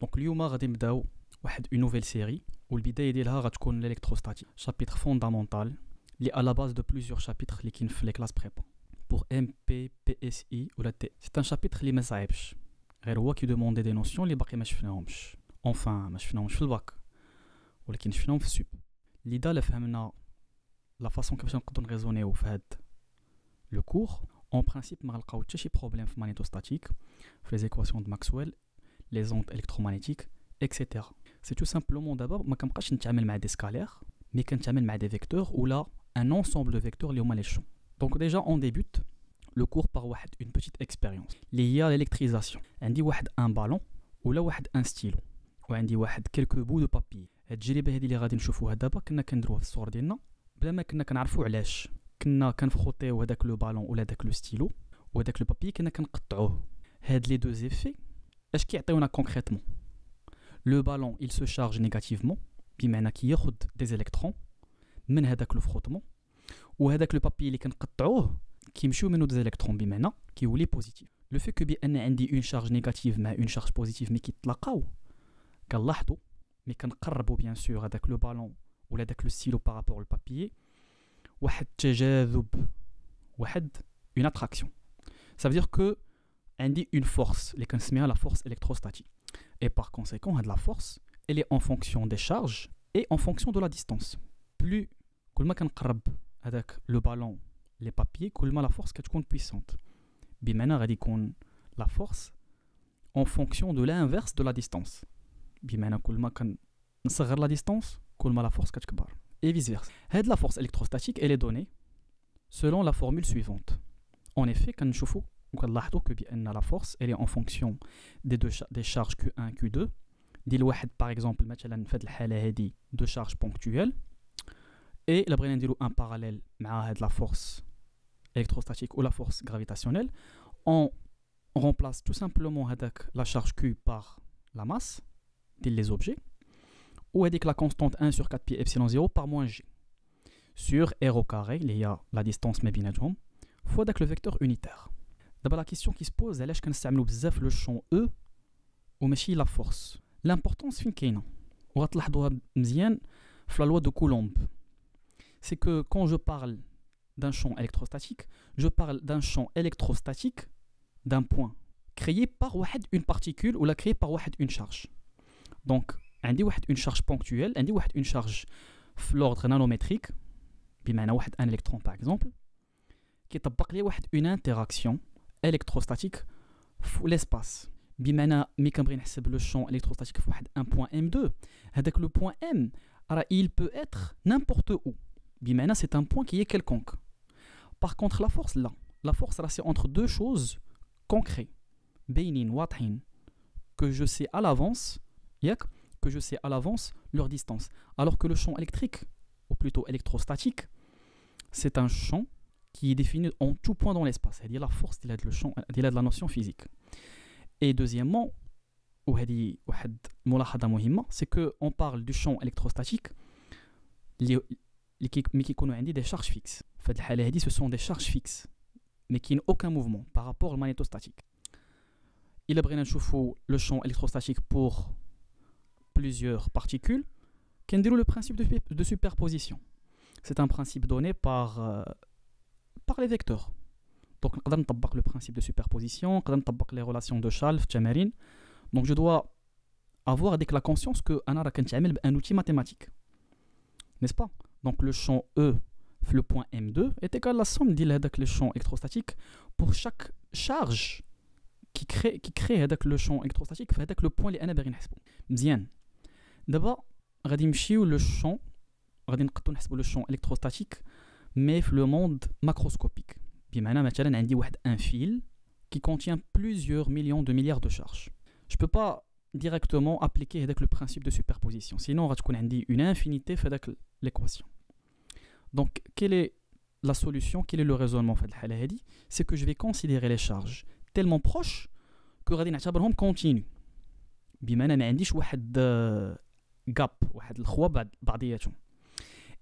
دونك اليوم غادي نبداو واحد اون نوفيل سيري والبدايه ديالها غتكون الالكتروستاتيك شابيتر فوندامونتال اللي على باز دو بليزيور شابيتر اللي كاين في لي كلاس بريبا بور ام بي بي اس اي ولا تي. سي ان شابيتر اللي ما صعيبش غير هو كي دوموندي دي نوسيون اللي باقي ما شفناهمش ما شفناهمش في الباك ولكن شفناهم في السوب. اللي دا فهمنا لا فاصون كيفاش نقدروا نغيزونيو في هاد لو كور اون برينسيپ ما غنلقاو حتى شي بروبليم في ماغنيتوستاتيك في لي ايكواسيون دو ماكسويل لي زوند الكترومagnétiques etc. C'est tout simplement d'abord ما كنبقاش نتعامل مع دي سكالير مي كنتعامل مع دي فيكتور ولا ان انسومبل دو فيكتور اللي هما لي شون. دونك ديجا اون ديبوت لو كور باغ واحد اون بيتيت اكسبيريونس اللي هي الالكتريزاسيون. عندي واحد ان بالون ولا واحد ان ستيلو وعندي واحد كيلكو بو دو بابي. هاد التجربه هذه اللي غادي نشوفوها دابا كنا كنديروها في الصور ديالنا بلا ما كنا كنعرفوا علاش. كنا كنفخوطيو هذاك لو بالون ولا داك لو ستيلو وهذاك لو بابي كنا كنقطعوه. هاد لي دو زيفي اش كيعطيونا كونكريتمون؟ لو بالون il se charge négativement بمعنى كياخذ دي الكترون من هذاك لو فخوطمون وهذاك لو بابي اللي كنقطعوه كيمشيو منو دي الكترون بمعنى كيولي بوزيتيف. لو في كو بان عندي اون شارج نيجاتيف مع اون شارج بوزيتيف مي كيتلاقاو كنلاحظوا مي كنقربوا بيان سور هذاك لو بالون ولا داك لو ستيلو بارابور لو بابي واحد التجاذب واحد اون اتراكسيون. ça veut dire que عندي une force اللي كنسميها la force électrostatique. Et par conséquent, la force, elle est en fonction des charges et en fonction de la distance. Plus كل ما كنقرب هذاك لو بالون لي بابي كل ما la force كتكون puissante. بمعنى غادي يكون la force en fonction de l'inverse de la distance. بمعنى كل ما كنصغر la distance كل ما la force كتكبر. Et vice versa. هاد la force électrostatique elle est donnée selon la formule suivante. En effet, كنشوفوا وكنلاحظوا que بان la force elle est en fonction des charges Q1 Q2 ديال واحد par exemple مثلا في هذه الحاله هذه دو charges ponctuelles et الا بغينا نديرو ان باراليل مع هاد la force électrostatique ou la force gravitationnelle on remplace tout simplement هذاك la charge Q par la masse ديال les objets ou هذيك la constante 1 sur 4 pi epsilon 0 par moins g sur r au carré اللي هي la distance ما بيناتهم fois داك le vecteur unitaire. D'abord la question qui se pose c'est est-ce كنستعملوا بزاف le champ E وماشي la force. L'importance فين كاينه وغتلاحظوها مزيان في la loi de Coulomb. C'est que quand je parle d'un champ électrostatique, je parle d'un champ électrostatique d'un point créé par واحد une particule ou la créé par واحد une charge. Donc عندي واحد une charge ponctuelle, عندي واحد une charge في l'ordre nanométrique بمعنى واحد un électron par exemple كيطبق لي واحد une interaction électrostatique في l'espace. بمعنى مي كنبغي نحسب لو champ électrostatique في واحد un point M2 هذاك لو point M راه il peut être n'importe où بمعنى c'est un point qui est quelconque. Par contre la force là la force là c'est entre deux choses concrètes باينين واضحين que je sais à l'avance ياك que je sais à l'avance leur distance alors que le champ électrique ou plutôt électrostatique c'est un champ qui est défini en tout point dans l'espace. C'est-à-dire la force de le champ, de la notion physique. Et deuxièmement, c'est qu'on parle du champ électrostatique mais qui connaît des charges fixes. En fait, ce sont des charges fixes mais qui n'ont aucun mouvement par rapport au magnétostatique. Il a besoin de le champ électrostatique pour plusieurs particules qui ont le principe de superposition. C'est un principe donné par les vecteurs. Donc, on peut appliquer le principe de superposition, on peut appliquer les relations de Chalf, Tchamerin. Donc, je dois avoir avec la conscience que on un outil mathématique. N'est-ce pas? Donc, le champ E, le point M2, est égal à la somme de le champ électrostatique pour chaque charge qui crée le champ électrostatique avec le point اللي أنا باغي نحسبو. مزيان. دابا غادي نمشيو le champ غادي نقدروا نحسبوا le champ électrostatique mais في le monde macroscopique. بمعنى مثلا عندي واحد un fil qui contient plusieurs millions de milliards de charges. Je peux pas directement appliquer le principe de superposition. Sinon غتكون عندي une infinité في هذاك l'équation. Donc quelle est la solution, quel est le raisonnement في هذه الحالة هذه؟ C'est que je vais considérer les charges tellement proches que غادي نعتبرهم continu. بمعنى ما عنديش واحد gap واحد الخوا بعضياتهم.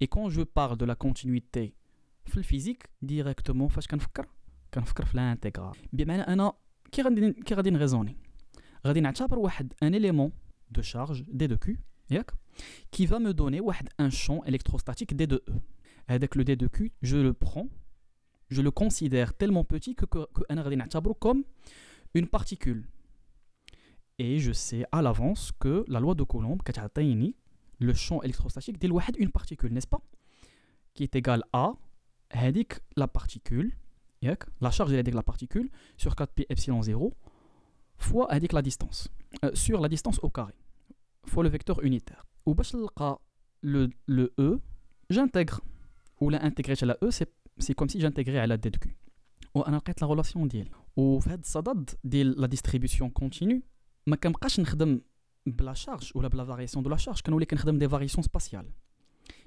Et quand je parle de la continuité في الفيزيك ديريكتومون فاش كنفكر في الانتغرال. بمعنى انا كي غادي نغيزوني غادي نعتبر واحد ان اليمون de charge D de Q qui va me donner un champ électrostatique D de E. Avec le D de Q, je le prends, je le considère tellement petit que أنا غادي نعتبره comme une particule. Et je sais à l'avance que la loi de Coulomb كتعطيني le champ électrostatique ديال واحد une particule, n'est-ce pas? Qui est égal à هذيك la particule, la charge de la particule sur 4pi epsilon 0 fois هذيك la distance, sur la distance au carré, fois le vecteur unitaire. Ou باش نلقى le E, j'intègre. Ou la intégrer à la E, c'est comme si j'intégrais à la D de Q. Ou أنا لقيت la relation ديالي. وفي هذا الصدد ديال la distribution continue ما كنبقاش نخدم بلا شارج ولا بلا فارياسيون دو لا شارج، كنولي كنخدم دي فارياسيون سباسيال.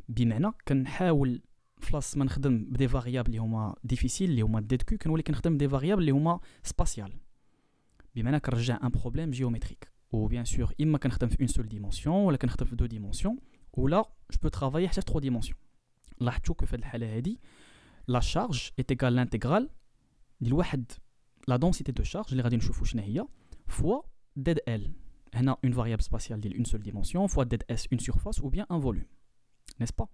بمعنى كنحاول فلاص ما نخدم بدي فاريابل اللي هما ديفيسيل اللي هما دي كيو، كنولي كنخدم دي فاريابل اللي هما سباسيال، بمعنى كنرجع ان بروبليم جيومتريك. و بيان سور اما كنخدم في اون سول ديمونسيون ولا كنخدم في دو ديمونسيون ولا جو بو ترافايي حتى في 3 ديمونسيون. لاحظتوا كو في هذه الحاله هذه لا شارج ايت ايغال لانتيغرال ديال واحد لا دونسيتي دو شارج اللي غادي نشوفوا شنو هي فوا ديد ال، هنا اون فاريابل سباسيال ديال اون سول ديمونسيون فوا ديد اس اون سيرفاس ou bien un volume, n'est-ce pas?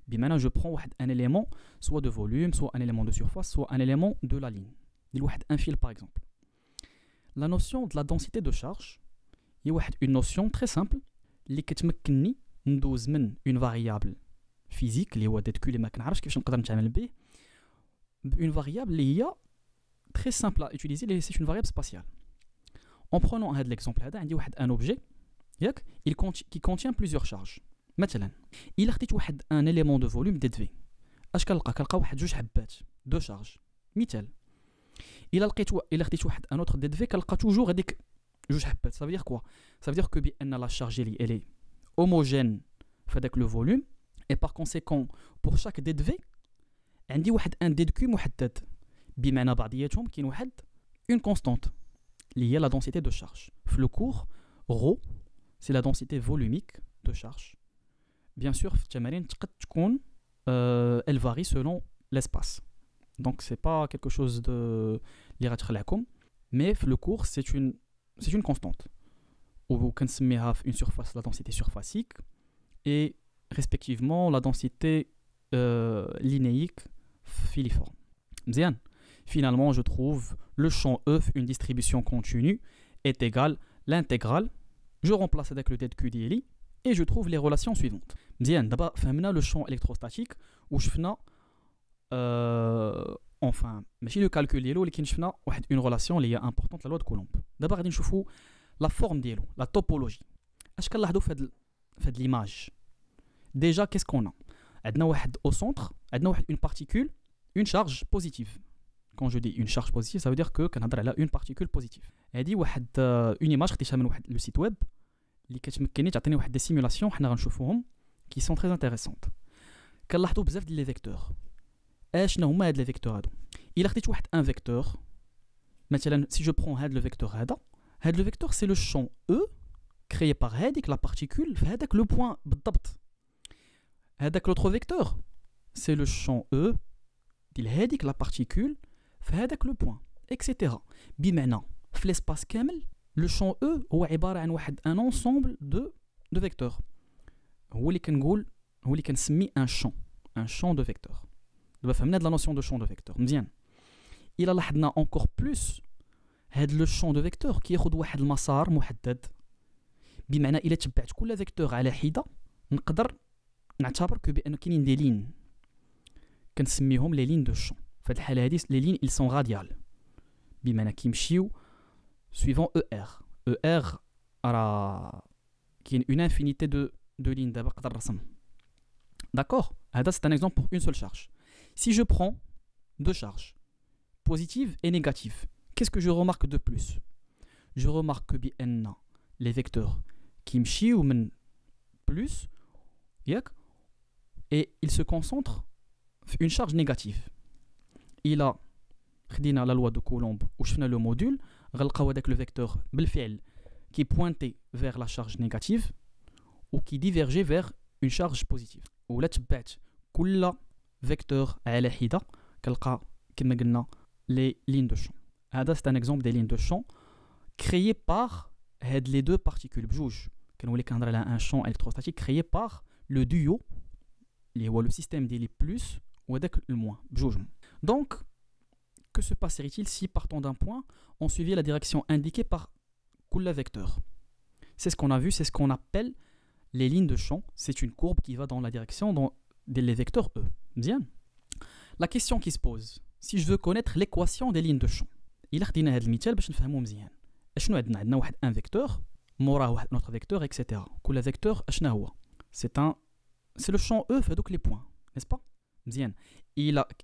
بمعنى je prends un élément soit de volume, soit un élément de surface, soit un élément de la ligne. Un fil par exemple. La notion de la densité de charge est une notion très simple اللي كتمكنني ندوز من une variable physique اللي هو ديت كيو اللي ما كنعرفش كيفاش نقدر نتعامل به une variable اللي هي très simple à utiliser, c'est une variable spatiale. En prenant هذا l'exemple هذا عندي un objet qui contient plusieurs charges. مثلا الا خديت un élément de volume ديت في اش كنلقى واحد جوج حبات دو شارج. مثال الا خديت un autre ديت في كنلقى توجور هذيك جوج حبات. ça veut dire quoi? ça veut dire que بان la charge elle est homogène فداك le volume et par conséquent pour chaque ديت في عندي un ديت كيو محدد، بمعنى بعضياتهم كاين une constante اللي هي la densité de charge. في le cours ρ c'est la densité volumique de charge. Bien sûr, elle varie selon l'espace. Donc, c'est pas quelque chose de l'iratrakum, mais le cours, c'est une constante. Ou une surface, la densité surfacique, et respectivement la densité linéique filiforme. Bien. Finalement, je trouve le champ E, une distribution continue, est égal l'intégrale. Je remplace avec le DQ d'Eli. Et je trouve les relations suivantes. Bien, d'abord, فهمنا le champ électrostatique où شفنا enfin ماشي le calcul ديالو ولكن شفنا une relation اللي هي importante la loi de Coulomb. d'abord غادي نشوفوا la forme ديالو, la topologie. اش كنلاحظوا في هاد l'image. Déjà qu'est-ce qu'on a? عندنا au centre, عندنا une particule, une charge positive. Quand je dis une charge positive, ça veut dire que كنهضر على une particule positive. هادي une image خديتها من le site web اللي كتمكنني تعطيني دي سيمولاسيون حنا غنشوفوهم qui sont très intéressantes. كنلاحظوا بزاف ديال لي فيكتور. اشنو هما هاد لي فيكتور هادو؟ الا خديت ان فيكتور مثلا si je prends هاد لو فيكتور هاد لو فيكتور c'est le champ E créé par هاديك لا particule في هذاك لو بوين بالضبط. هذاك l'autre vecteur c'est le champ E ديال هاديك لا particule في هذاك لو بوين etc. بمعنى في l'espace كامل le champ E هو عبارة عن un ensemble de vecteurs. هو اللي كنسمي un champ de vecteurs. دابا فهمنا la notion de champ de vecteurs. مزيان. إلا لاحظنا encore plus هاد le champ de vecteurs كياخد واحد المسار محدد. بمعنى إلا تبعت كل فيكتور على حدة نقدر نعتبر بأن كاينين دي لين كنسميهم لي لين دو champ. في هاد الحالة هادي لي لين ils sont radiales. بمعنى كيمشيو suivant ER. ER راه كاين une infinité de lignes دابا نقدر نرسم. D'accord? هذا c'est un exemple pour une seule charge. Si je prends deux charges, positive et négative, qu'est-ce que je remarque de plus? Je remarque que بأن les vecteurs كيمشيو من plus ياك et ils se concentrent في une charge négative. إلا خدينا la loi de Coulomb وشفنا le module غنلقاو هذاك le vecteur بالفعل qui pointait vers la charge négative ou qui divergeait vers une charge positive. ولا تبعت كل فيكتور على حدة كنلقى كما قلنا les lignes de champ. هذا c'est un exemple des lignes de champ créées par هاد les deux particules بجوج كنولي كنهضر على un champ électrostatique créé par le duo اللي هو le système ديال plus وهداك الموان بجوجهم. Donc que se passerait-il si partant d'un point on suivait la direction indiquée par كل vecteur? C'est ce qu'on a vu, c'est ce qu'on appelle les lignes de champ. C'est une courbe qui va dans la direction des vecteurs E. Bien. La question qui se pose, si je veux connaître l'équation des lignes de champ, il a خدينا هذا المثال باش نفهمو مزيان. اشنو عندنا واحد ان فيكتور موراه واحد نوتر فيكتور اكسيتيرا. كل فيكتور اشنا هو؟ c'est le champ E في هذوك لي بوين، n'est-ce pas؟ مزيان.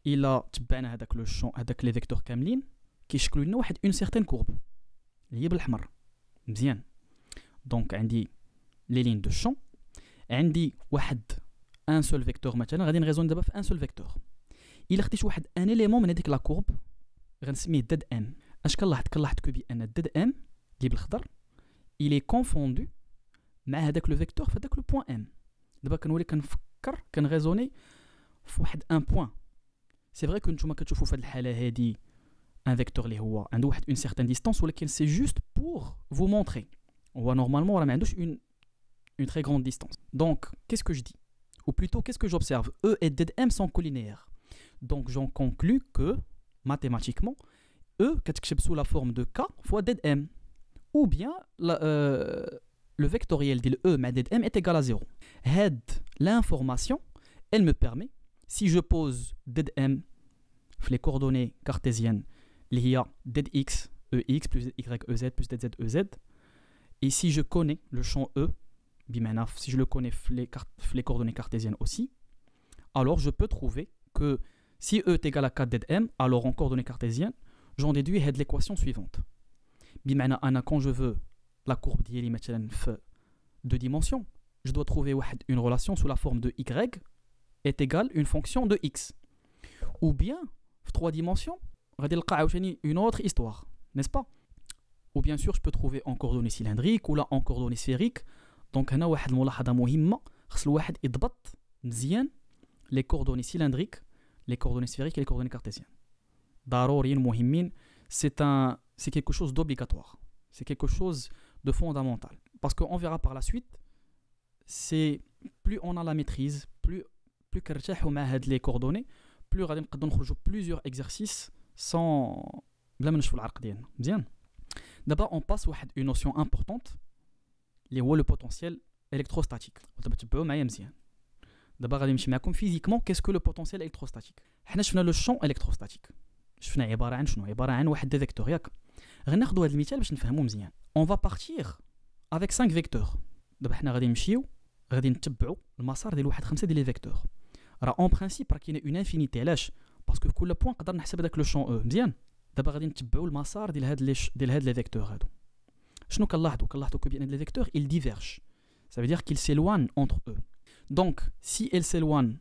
الى تبعنا هذاك لو شون هذاك لي فيكتور كاملين كيشكلوا لنا واحد اون سيغتين كورب اللي هي بالاحمر. مزيان. دونك عندي لي لين دو شون، عندي واحد ان سول فيكتور مثلا، غادي نغيزون دابا في ان سول فيكتور. الا خديت واحد ان اليمون من هذيك لا كورب غنسميه دد ام. اش كنلاحظ بان دد ام اللي بالخضر il est confondu مع هذاك لو فيكتور في هذاك لو بوين ام. دابا كنولي كنفكر كنغيزوني في واحد ان بوين. سي فري كو نتوما كتشوفوا في هذه الحاله هذه ان فيكتور اللي هو عنده واحد اون سيغتان ديستانس، ولكن سي جوست بور فو مونتري هو نورمالمون راه ما عندوش une très grande distance. Donc, qu'est-ce que je dis? Ou plutôt, qu'est-ce que j'observe? E et DM sont collinéaires. Donc, j'en conclus que, mathématiquement, E كتكتب sous la forme de K fois DM. Ou bien, le vectoriel de E مع DM est égal à 0. L'information, elle me permet, si je pose DM les coordonnées cartésiennes, il y a DX, EX plus YEZ plus DZ, EZ, et si je connais le champ E, si je le connais les coordonnées cartésiennes aussi, alors je peux trouver que si E est égal à 4DM, alors en coordonnées cartésiennes, j'en déduis l'équation suivante. Quand je veux la courbe d'Yeli en 2 dimensions, je dois trouver une relation sous la forme de Y est égale à une fonction de X. Ou bien, en 3 dimensions, une autre histoire, n'est-ce pas? Ou bien sûr, je peux trouver en coordonnées cylindriques ou là en coordonnées sphériques. Donc, il y a une ملاحظة مهمة، خص الواحد يضبط مزيان les coordonnées cylindriques, les coordonnées sphériques et les coordonnées cartésiennes. ضروريين مهمين. C'est quelque chose d'obligatoire. C'est quelque chose de fondamental. Parce qu'on verra par la suite, c'est plus on a la maîtrise, plus كنرتاحوا مع هاد les coordonnées, plus غادي نقدروا نخرجوا plusieurs exercices sans بلا ما نشوفوا العرق ديالنا. مزيان. D'abord, on passe à une notion importante, le potentiel électrostatique. D'abord, physiquement, qu'est-ce que le potentiel électrostatique? On a vu le champ électrostatique. On va partir avec 5 vecteurs. On va les vecteurs. En principe, il y a une infinité. Parce que tout point, on peut le champ E. دابا غادي نتبعوا المسار ديال هاد لي فيكتور هادو. شنو كنلاحظوا بان هاد لي فيكتور ils divergent. Ça veut dire qu'ils s'éloignent entre eux. Donc si elles s'éloignent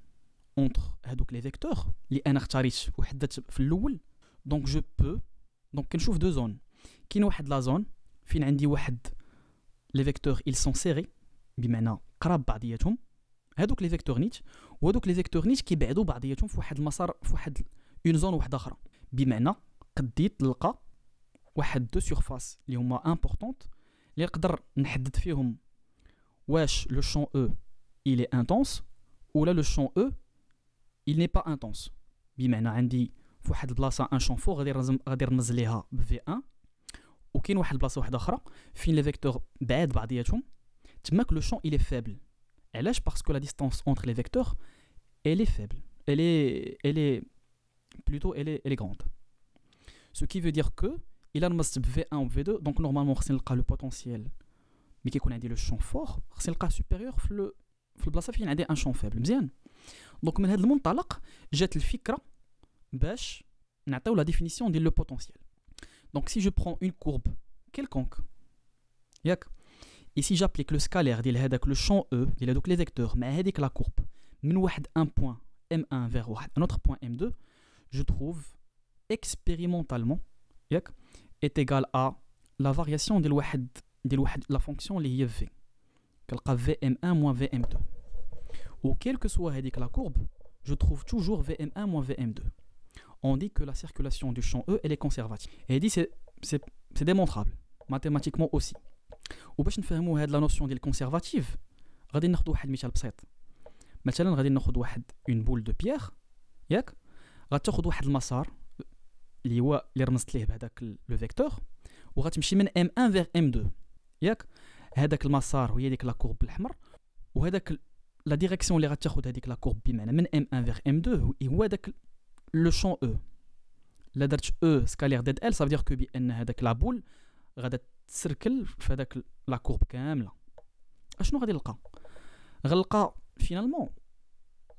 entre هادوك لي فيكتور اللي انا اختاريت وحددت في الاول، donc je peux كنشوف دو زون. كاين واحد لا زون فين عندي واحد لي فيكتور ils sont serrés بمعنى قراب بعضياتهم، هادوك لي فيكتور نيت، وهادوك لي فيكتور نيت كيبعدوا بعضياتهم في واحد المسار في واحد اون زون واحده اخرى. بمعنى قديت تلقى واحد دو سيرفاس اللي هما امبورطونط اللي نقدر نحدد فيهم واش لو شون او il est intense ولا لو شون او il n'est pas intense. بمعنى عندي في واحد البلاصه ان شون فور غادي نرمز ليها ب في 1، وكاين واحد البلاصه واحده اخرى فين لي فيكتور بعاد بعضياتهم تماك لو شون il est faible. علاش؟ باسكو لا ديستانس entre les vecteurs elle est faible, elle est plutôt elle est grande. Ce qui veut dire que il a un V1 ou V2, donc normalement on a le potentiel, mais qui a le champ fort, c'est le cas supérieur في البلاصه فين عندي un champ faible. مزيان. Donc من هذا المنطلق جات الفكره باش نعطيو la définition ديال le potentiel. Donc si je prends une courbe quelconque, ياك، et si j'applique le scalaire ديال هذاك le champ E ديال هذوك les vecteurs مع هذيك la courbe من واحد un point M1 vers واحد un autre point M2, je trouve expérimentalement est égal à la variation de la fonction اللي هي V كنلقى VM1 moins VM2, ou quelle que soit la courbe je trouve toujours VM1 moins VM2. On dit que la circulation du champ E elle est conservative et dit c'est démontrable mathématiquement aussi. وباش نفهموا هاد لا نوسيون ديال كونسيرفاتيف غادي ناخذ واحد المثال بسيط. مثلا غادي ناخذ واحد اون بول دو بيير ياك، غتاخذ واحد المسار اللي هو اللي رمزت ليه بهذاك لو فيكتور، وغتمشي من ام 1 فيغ ام 2 ياك. هذاك المسار هي ديك لا كورب بالاحمر، وهذاك لا ديريكسيون اللي غتاخذ هذيك لا كورب بمعنى من ام 1 فيغ ام 2 هو داك لو شون او. لا درت او سكالير ديد ال صافي دير كو بان هذاك لا بول غادا تسركل في هذاك لا كورب كامله. اشنو غادي نلقى؟ غنلقى فينالمون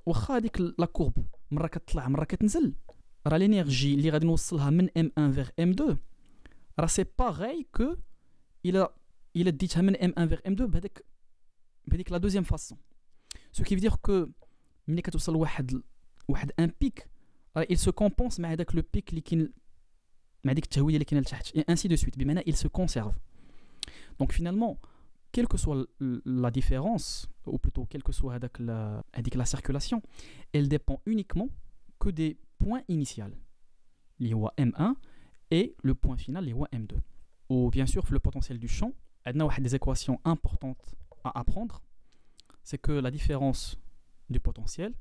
واخا هذيك لا كورب مره كتطلع مره كتنزل، راه لينيرجي اللي غادي نوصلها من ام 1 فيغ ام 2 راه سي باغي كو الى ديتها من ام 1 فيغ ام 2 بهذيك لا دوزيام فاسون. سو كي فيدير كو ملي كتوصل واحد ان بيك راه il se compense مع داك لو بيك اللي كاين مع ديك التهويه اللي كاينه لتحت et ainsi de suite، بمعنى il se conserve. Donc finalement quelle que soit la différence ou plutôt quelle que soit هذيك la circulation, elle dépend uniquement que des points initiaux اللي هو M1 et le point final اللي هو M2. Ou bien sûr le potentiel du champ عندنا واحد des équations importantes à apprendre, c'est que la différence du potentiel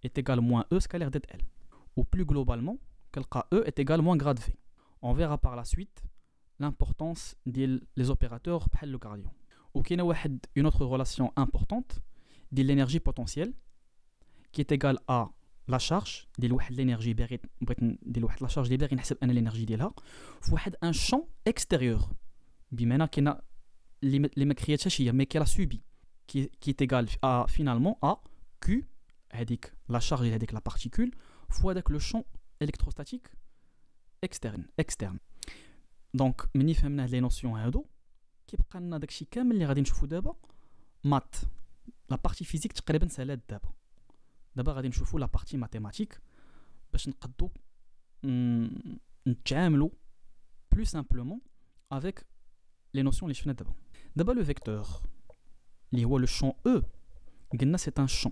est égale moins E scalaire de L. Ou plus globalement, quelqu'un E est égal moins grade V. On verra par la suite l'importance des opérateurs بحال le gradient. Ou qu'il y a une autre relation importante de l'énergie potentielle qui est égale à la charge de l'énergie la charge de l'énergie ديالها في واحد un champ extérieur بمعنى كاينه اللي ما كرياتهاش هي mais qu'elle a subi qui est égal à finalement à Q هذيك la charge ديال هذيك la particule fois داك le champ électrostatique externe. Donc مني فهمنا هاد لي نوسيون هادو كيبقى لنا داكشي كامل اللي غادي نشوفو دابا مات. لا بارتي فيزيك تقريبا سالات دابا غادي نشوفو لا بارتي ماتيماتيك باش نقدو نتعاملوا بلو سامبلومون افيك لي نوسيون اللي شفنا دابا لو فيكتور اللي هو لو شون او قلنا سي ان شون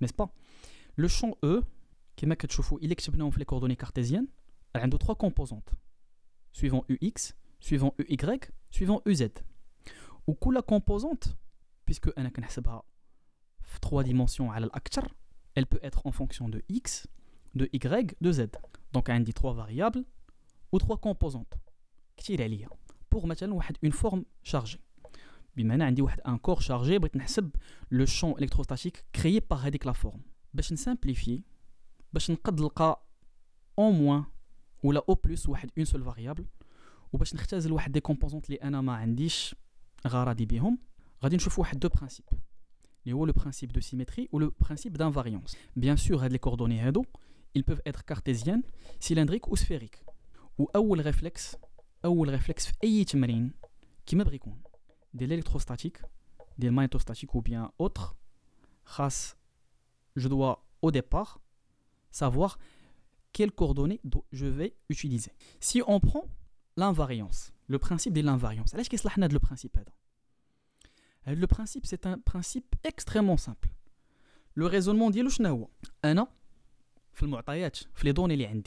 نيس با. لو شون او كما كتشوفوا الا كتبناهم في لي كوردوني كارتيزيان عنده 3 كومبوزونت suivant ux suivant uy suivant uz. و كل كومبوزونت puisque انا كنحسبها في 3 dimensions على الاكثر elle peut être en fonction de x de y de z. donc عندي 3 variables ou 3 composantes كثير عليا pour مثلا واحد une forme chargée بمعنى عندي واحد un corps chargé بغيت نحسب le champ électrostatique créé par هذيك la forme. باش نسامبليفي باش نقد نلقى au moins ولا او بلس واحد اون سول فاريابل، وباش نختزل واحد دي كومبوزونت اللي انا ما عنديش غرضي بهم غادي نشوف واحد دو برينسيپ اللي هو لو برينسيپ دو سيمتري و لو برينسيپ دانفاريونس. بيان سور هاد لي كوردوني هادو ils peuvent être cartésiennes cylindriques ou sphériques. واول ريفلكس في اي تمرين كيما بغى يكون ديال الالكتروستاتيك ديال الماغنيتوستاتيك ou bien autre خاص je dois au départ savoir quelles coordonnées je vais utiliser. Si on prend l'invariance, le principe de l'invariance, alors qu'est-ce que le principe là? Le principe c'est un principe extrêmement simple. Le raisonnement ديالو شنو هو؟ انا في المعطيات في لي دوني اللي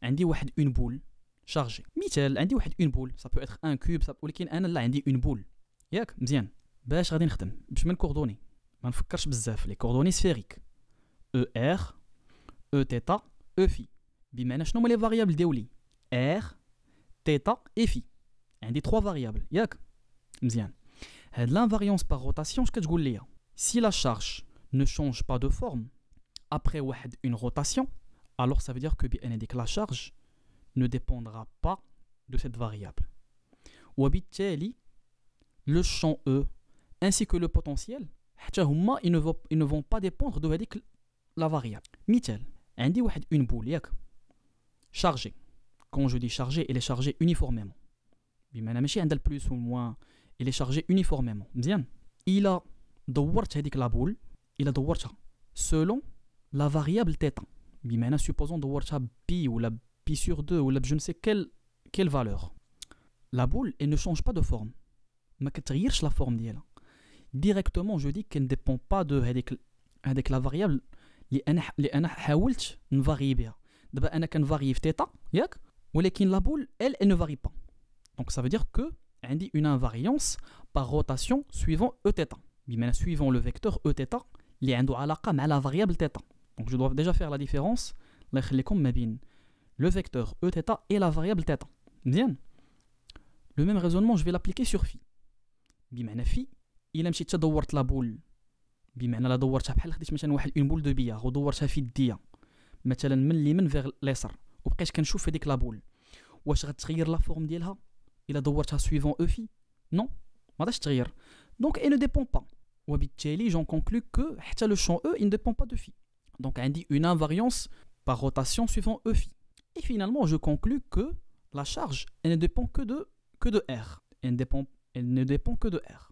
عندي واحد اون بول شارجي. مثال عندي واحد اون بول ça peut être un cube ولكن انا لا عندي اون بول ياك مزيان. باش غادي نخدم باش من كوردوني ما نفكرش بزاف لي كوردوني سفيريك او ار او تيتا او في بمعنى شنو هما لي فاريابل ديالي ار تيتا اي في عندي 3 فاريابل ياك مزيان. هاد l'invariance par rotation اش كتقول ليا si la charge ne change pas de forme après واحد une rotation alors ça veut dire que بان ديك la charge ne dépendra pas de cette variable وبالتالي le champ E ainsi que le potentiel حتى هما ils ne vont pas dépendre de هذيك la variable. مثال عندي واحد une boule ياك chargée. Quand je dis chargée, elle est chargée uniformément. بمعنى ماشي عندها البلس ou le moins, elle est chargée uniformément. مزيان. إلا دورت هذيك la boule, إلا دورتها selon la variable θ. بمعنى supposons دورتها pi ou la pi sur 2 ou la je ne sais quelle valeur. La boule, elle ne change pas de forme. ما كتغيرش la forme ديالها. Directement, je dis qu'elle ne dépend pas de هذيك la variable اللي انا حاولت نفاري بها. دابا انا كنفاري في θ ياك ولكن لا بول elle ne varie pas. Donc ça veut dire que عندي une invariance par rotation suivant e θ. بمعنى suivant le vecteur e θ اللي عنده علاقة مع la variable θ. Donc je dois déjà faire la différence الله يخليكم ما بين le vecteur e θ et la variable θ. مزيان. Le même raisonnement je vais l'appliquer sur phi. بمعنى phi إلا مشيت دورت لا بول بمعنى لا دورتها بحال خديت مثلا واحد اون بول دو بيار ودورتها في الديه مثلا من اليمين فيغ اليسار وبقيت كنشوف هذيك لا بول واش غتغير لا فورم ديالها الا دورتها سويفون او في نو ما غاديش تغير دونك اي نو ديبون با وبالتالي جون كونكلو كو حتى لو شون او ان ديبون با دو في دونك عندي اون انفاريونس par rotation suivant e phi et finalement je conclus que la charge elle ne dépend que de r elle ne dépend que de r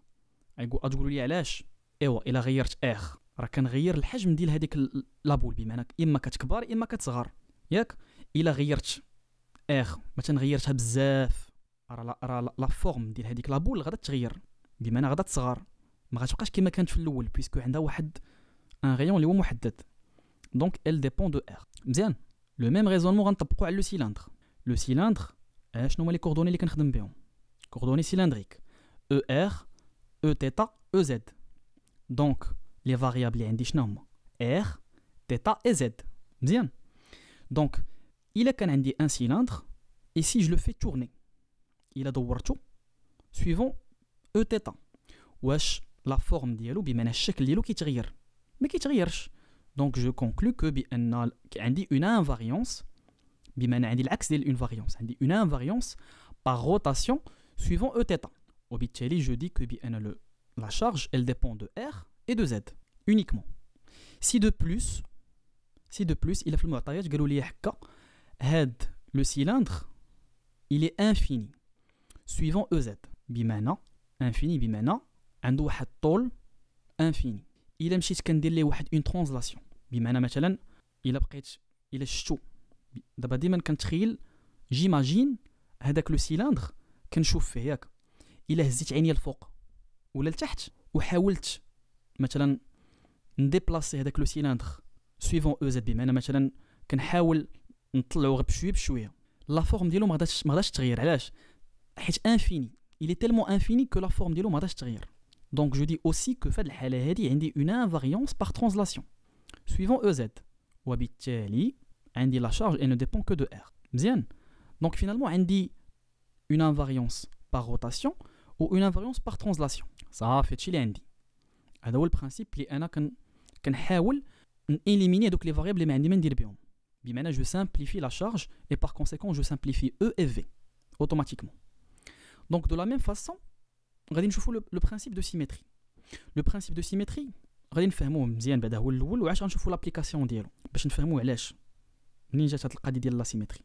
غتقولوا لي علاش ايوا الا غيرت ار راه كنغير الحجم ديال هذيك لابول بمعنى اما كتكبر اما كتصغر ياك الا غيرت ار مثلا غيرتها بزاف راه لا فورم ديال هذيك لابول غادا تغير بمعنى غادا تصغر ما غتبقاش كما كانت في الاول بيسكو عندها واحد ان غيون اللي هو محدد دونك ال ديبون دو ار مزيان لو ميم ريزونمون غنطبقوا على لو سيلندر شنو هما لي كوردوني اللي كنخدم بهم كوردوني سيلندريك او ار او θ او زد Donc, les variables اللي عندي شنو هما R, θ et Z. مزيان. Donc, إلا كان عندي un cylindre et si je le fais tourner إلا دورتو suivant E θ واش la forme ديالو بمعنى الشكل ديالو كيتغير ما كيتغيرش. Donc, je conclus que بأن عندي une invariance بمعنى عندي العكس ديال une variance عندي une invariance par rotation suivant E θ وبالتالي je dis que بأن la charge, elle dépend de R et de Z, uniquement. Si de plus, il a fait le معطيات قالوا لي هكا هاد le cylindre, il est infini, suivant EZ. بمعنى infini بمعنى عنده واحد طول infini. إلا مشيت كندير ليه واحد une translation بمعنى مثلا إلا شفتو دابا ديما كنتخيل جيماجين هذاك لو سيلندر كنشوف فيه ياك إلا هزيت عينيا الفوق ولا لتحت وحاولت مثلا نديبلاسي هذاك لو سيلندر سويفون او زد بمعنى مثلا كنحاول نطلعو غير بشويه لا فورم ديالو ما غاداش تغير علاش حيت انفيني il est tellement infini que la forme ديالو ما غاداش تغير donc je dis aussi que في هذه الحاله هذه عندي une invariance par translation suivant EZ وبالتالي عندي la charge elle ne dépend que de R مزيان donc finalement عندي une invariance par rotation ou une invariance par translation صافي هادشي اللي عندي هذا هو البرانسيب اللي انا كنحاول نإليميني هذوك لي فاريابل اللي ما عندي ما ندير بهم بمعنى جو سامبليفي لا شارج اي بار كونسيكون جو سامبليفي او اي في اوتوماتيكمون دونك دو لا ميم فاسون غادي نشوفوا لو برانسيب دو سيمتري لو برانسيب دو سيمتري غادي نفهموه مزيان بعدا هو الاول وعلاش غنشوفوا لابليكاسيون ديالو باش نفهموا علاش منين جات هاد القضيه ديال لا سيمتري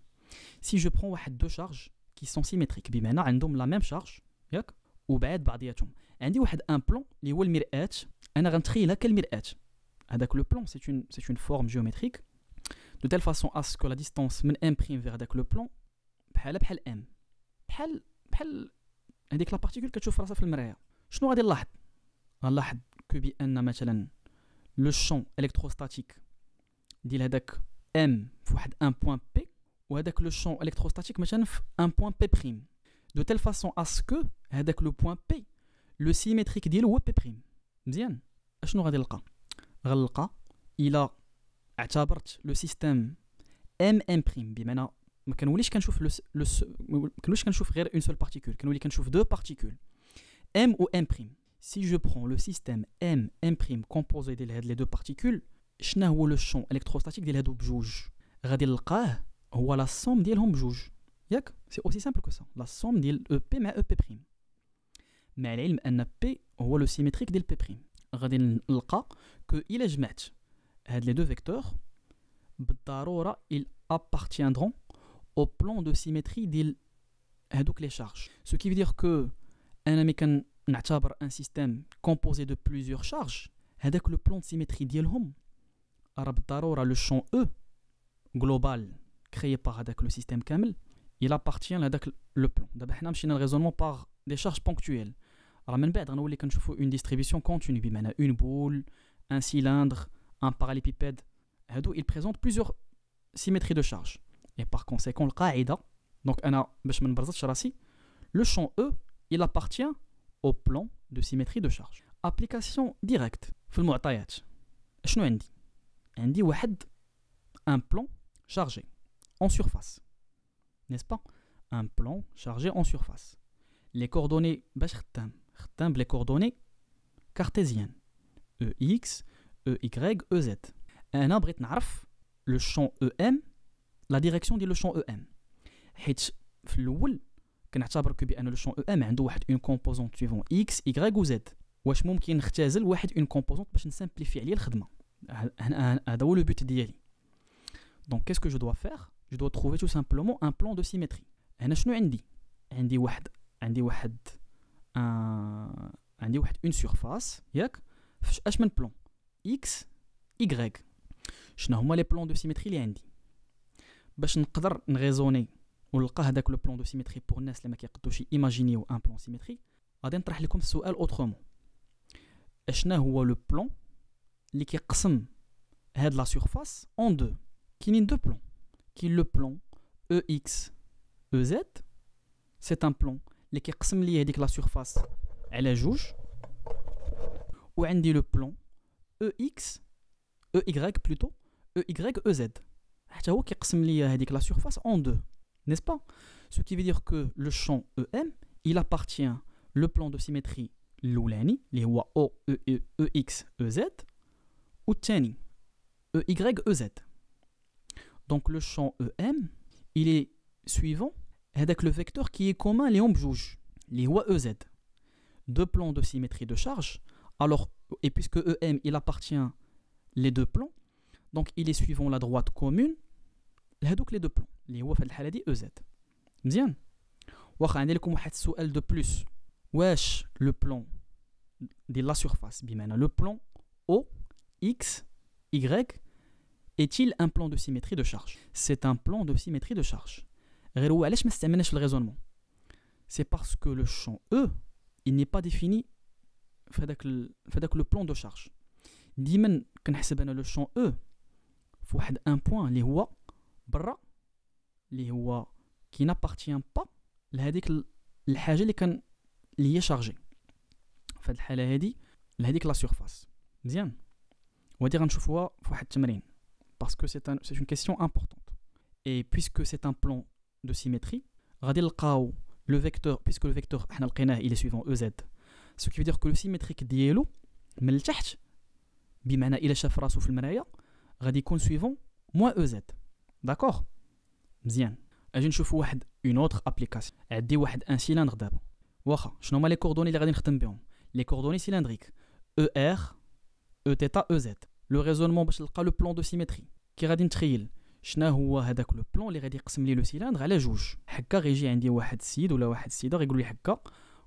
سي جو برون واحد دو شارج كي سون سيمتريك بمعنى عندهم لا ميم شارج ياك وبعاد بعضياتهم عندي واحد ان بلون اللي هو المرآة انا غنتخيلها كالمرآة هذاك لو بلون سي اون فورم جيومتريك de telle façon à ce que la distance من M' vers هذاك لو بلون بحال M بحال هذيك لا بارتيكول كتشوف راسها في المرايه شنو غادي نلاحظ غنلاحظ كو بان مثلا لو شون الكتروستاتيك ديال هذاك M في واحد ان بوين بي وهذاك لو شون الكتروستاتيك مثلا في ان بوين بي بريم de telle façon à ce que هذاك لو بوين بي لو سيمتريك ديالو هو بي بريم مزيان اشنو غادي غنلقى الى اعتبرت لو سيستيم ام بريم بمعنى ما كنوليش كنشوف ما كنوليش كنشوف غير اون سول بارتيكول كنولي كنشوف دو بارتيكول ام و ام بريم سي جو برون لو سيستيم ام بريم كومبوزي ديال هاد لي دو بارتيكول شنو هو لو شون الكتروستاتيك ديال هادو بجوج غادي نلقاه هو لا سوم ديالهم بجوج ياك سي اوسي سامبل كو سا لا سوم ديال او بي مع او بي بريم مع العلم ان بي هو لو سيمتريك ديال بي بريم غادي نلقى كو الا جمعت هاد لي دو فيكتور بالضروره ils appartiendront au plan de symétrie ديال هادوك لي شارج ce qui veut dire que انا ملي كنعتبر ان سيستيم composé de plusieurs charges هذاك لو بلون de symétrie ديالهم راه بالضروره لو شون او global créé par هذاك لو سيستيم كامل il appartient لهذاك لو بلون دابا حنا مشينا للريزونمون par des charges ponctuelles راه من بعد غنولي كنشوفوا une distribution continue بمعنى une boule un cylindre un parallélépipède هادو il présente plusieurs symétries de charge et par conséquent القاعده دونك انا باش ما نبرزطش راسي لو شون او il appartient au plan de symétrie de charge. Application directe. في المعطيات شنو عندي؟ عندي واحد un plan chargé en surface, n'est-ce pas? Un plan chargé en surface. Les coordonnées باش خدام les coordonnées cartésiennes EX, EY, EZ. أنا بغيت نعرف le champ EM, la direction ديال le champ EM. حيت في الأول كنعتبر بأن le champ EM عنده واحد une composante suivant X, Y ou Z. واش ممكن نختزل واحد une composante باش نسامبليفي عليا الخدمة. هذا هو le but ديالي. Donc qu'est-ce que je dois faire? Je dois trouver tout simplement un plan de symétrie. هنا شنو عندي؟ عندي واحد une surface ياك فاش اش من بلون X Y. شنو هما لي بلون دو سيمتري اللي عندي باش نقدر نغيزوني ونلقى هذاك لو بلون دو سيمتري بور الناس اللي ما كيقدوش ايماجينيو ان بلون سيمتري. غادي نطرح لكم السؤال اوترومون. اشنا هو لو بلون اللي كيقسم هاد لا سيرفاس اون دو؟ كاينين دو بلون. كاين لو بلون EX EZ. سي ان بلون اللي كيقسم لي هذيك لا سيرفاس على جوج. وعندي لو بلون EX EY plutôt EY EZ. حتى هو كيقسم لي هذيك لا سيرفاس en deux, n'est-ce pas? Ce qui veut dire que le champ EM, il appartient le plan de symétrie الاولاني اللي هو O EX EZ والثاني EY EZ. Donc le champ EM, il est suivant هذاك le vecteur qui est commun ليهم بجوج اللي هو EZ. Deux plans de symétrie de charge. Alors, et puisque EM, il appartient les deux plans, donc il est suivant la droite commune لهذوك les deux plans اللي هو في الحالة دي EZ. مزيان. واخا عندي لكم واحد السؤال دو بلس. واش لو بلان ديال لا سيرفاس بمعنى لو بلان O X Y est-il un plan de symétrie de charge? C'est un plan de symétrie de charge. غير هو علاش ما استعملناش في الريزونمون؟ C'est parce que le champ E, il n'est pas défini في هذاك لو بلان دو شارج. ديما كنحسب انا لو شون او في واحد ان بوين اللي هو برا اللي هو كي نابارتيان با لهذيك الحاجه اللي هي شارجي في هذه الحاله هذه لهذيك لا سيرفاس. مزيان. وغادي غنشوفوها في واحد التمرين باسكو سي اون كيسيون امبورطونت. اي بويسكو سي ان بلان دو سيمتري غادي نلقاو لو فيكتور بويسكو لو فيكتور حنا لقيناه الى سويفون او زد. سو كي فيدير كو لو سيمتريك ديالو من التحت بمعنى الى شاف راسو في المرايه غادي يكون سويفون موان او زد. داكوغ. مزيان. اجي نشوفوا واحد اون اوتر ابليكاسيون. عندي واحد ان سيلندر دابا. واخا شنو هما لي كوردوني اللي غادي نخدم بهم؟ لي كوردوني سيلندريك او ار او تيتا او زد. لو ريزونمون باش نلقى لو بلان دو سيمتري كي غادي نتخيل شنو هو هذاك لو بلان اللي غادي يقسم لي لو سيلندر على جوج. هكا غيجي عندي واحد السيد ولا واحد السيده غيقول لي هكا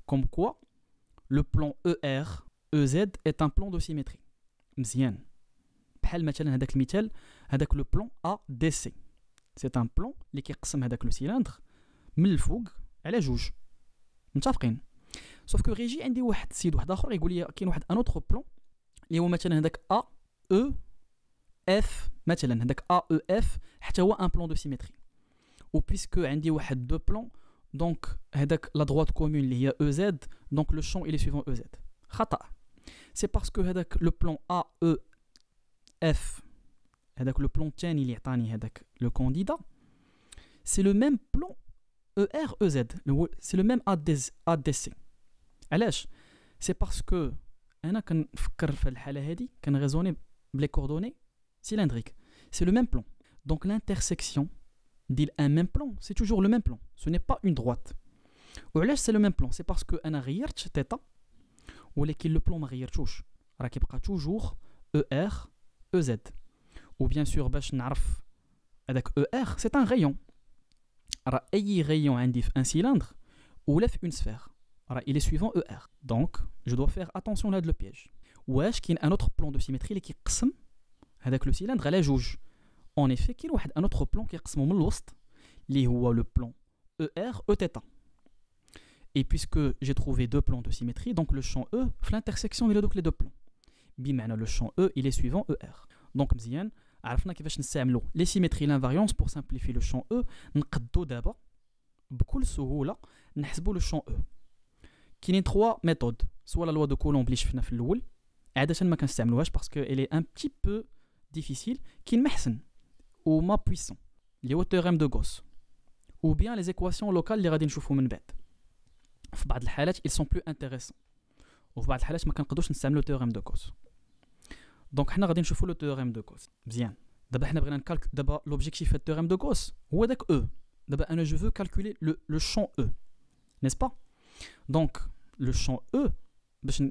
كوم كوا لو بلان او ار او زد est un plan de symétrie. مزيان. بحال مثلا هذاك المثال هذاك لو بلان ا دي سي. سي ان بلان اللي كيقسم هذاك لو سيلندر من الفوق على جوج. متفقين؟ سوف كو غيجي عندي واحد السيد واحد اخر يقول لي كاين واحد ان اوتر بلان اللي هو مثلا هذاك ا او اف. مثلا هذاك ا او اف حتى هو ان بلان دو سيمتري. و بويسكو عندي واحد دو بلان دونك هذاك لا droite commune اللي هي او زد دونك لو شون il est suivant او زد. خطا. سي باسكو هذاك لو بلان ا او اف هذاك لو بلان الثاني اللي عطاني هذاك لو كانديدا سي لو ميم بلان او ار او زد. سي لو ميم ا دي سي. علاش؟ سي باسكو انا كنفكر في الحاله هذه كنغيزوني بلي كوردوني cylindrique. C'est le même plan. Donc l'intersection d'un même plan, c'est toujours le même plan. Ce n'est pas une droite. Ou là, c'est le même plan. C'est parce que أنا غيرت θ ولكن le plan ما غيرتوش. راه كيبقى toujours ER EZ. Ou bien sûr باش نعرف هذاك ER c'est un rayon. راه أي rayon عندي في un cylindre ولا في une sphère. راه il est suivant ER. Donc je dois faire attention لهذا le piège. واش كاين un autre plan de symétrie اللي كيقسم هذاك لو سيلندر على جوج؟ اون افي كاين واحد ان اوتر بلان كيقسمو من الوسط اللي هو لو بلان او ار او تيتا. اي بويسكو جي تروفي دو بلان دو سيمتري دونك لو شون او في لانترسيكسيون ديال دوك لي دو بلان بمعنى لو شون او il est suivant او ار. دونك مزيان عرفنا كيفاش نستعملوا لي سيمتري لانفاريونس بور سامبليفي لو شون او. نقدو دابا بكل سهوله نحسبوا لو شون او. كاينين 3 ميثود soit la loi de Coulomb اللي شفنا في الاول عاده ما كنستعملوهاش باسكو elle est un petit peu difficile كاين محسن وما puissant اللي هو théorème de Gauss ou bien les équations locales اللي غادي نشوفوا من بعد في بعض الحالات ils sont plus intéressants وفي بعض الحالات ما كنقدروش نستعملوا théorème de Gauss دونك حنا غادي نشوفوا لو théorème de Gauss مزيان دابا حنا بغينا نكالك دابا l'objectif de théorème de Gauss هو داك E دابا انا je veux calculer le champ E n'est-ce pas donc le champ E باش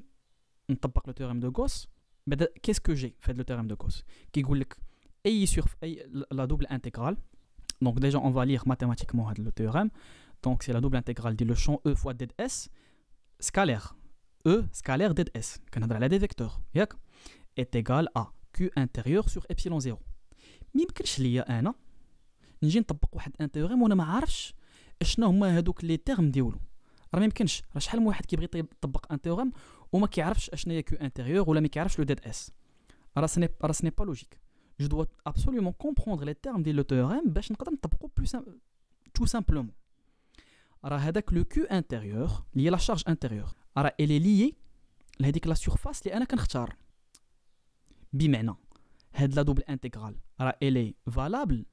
نطبق le théorème de Gauss بعدا qu'est-ce que j'ai fait le théorème de Gauss كيقول لك اي la double intégrale donc déjà on va lire mathématiquement le théorème donc c'est la double intégrale dit le champ E fois ds scalaire E scalaire ds كنهضر على des vecteurs ياك est égal à Q intérieur sur epsilon 0 ميمكنش ليا انا نجي نطبق واحد ان تيوريم وانا ما عارفش اشنا هما هادوك لي تيرم ديالو راه ميمكنش راه شحال من واحد كيبغي يطبق ان تيوريم وما كيعرفش اشنا هي Q intérieur ولا ما كيعرفش لو ديد اس راه سني با لوجيك je dois absolument comprendre les termes de le théorème باش نقدر نطبقو tout simplement راه هذاك لو Q intérieur اللي هي لا شارج انتيريور راه elle est liée لهذيك لا سورفاس اللي انا كنختار بمعنى هاد لا دوبل انتيغرال راه elle est valable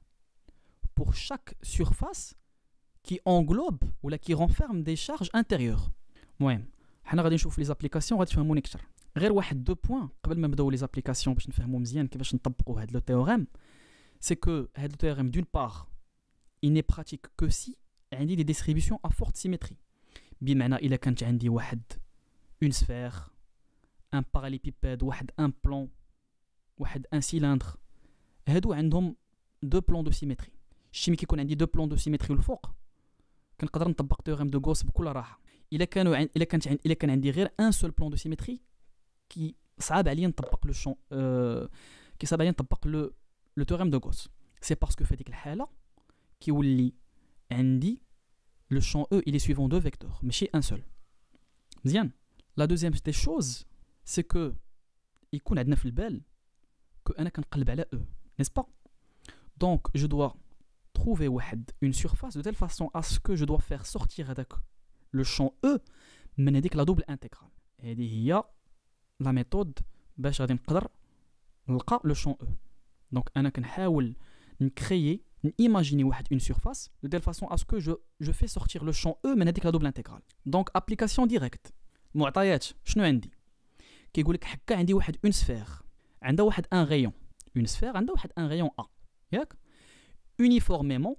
pour chaque surface qui englobe ou qui renferme des charges intérieures. المهم حنا غادي نشوف لي زابليكاسيون غادي تفهموني اكثر غير واحد دو بوين قبل ما نبداو لي زابليكاسيون باش نفهموا مزيان كيفاش نطبقوا هاد لو تhéorème c'est que هاد لو théorème d'une part il n'est pratique que si عندي des distributions à forte symétrie بمعنى الا كانت عندي واحد une sphère un parallélépipède واحد un plan واحد ان سيلندر هادو عندهم دو بلون دو سيمتري شتي ملي كيكون عندي دو بلون دو سيمتري الفوق كنقدر نطبق تيوريم دو غوس بكل راحه الا كان عندي غير ان سول بلون دو سيمتري كي صعب عليا نطبق لو شون كي صعب عليا نطبق لو تيوريم دو غوس سي باسكو في هذيك الحاله كيولي عندي لو شون او il est suivant deux vecteurs ماشي ان سول مزيان لا دوزيام دي شوز سي كو يكون عندنا في البال que أنا كنقلب على E, n'est-ce pas? Donc je dois trouver une surface de telle façon à ce que je dois faire sortir le champ E من هذيك la double intégrale. هذه هي la méthode باش غادي نقدر نلقى le champ E. Donc أنا كنحاول نكريي نيماجيني une surface de telle façon à ce que je fais sortir le champ E من هذيك la double intégrale. Donc application directe. المعطيات شنو عندي؟ كيقول لك حكا عندي une sphère عندها واحد ان rayon une sphère عندها واحد ان rayon A ياك uniformément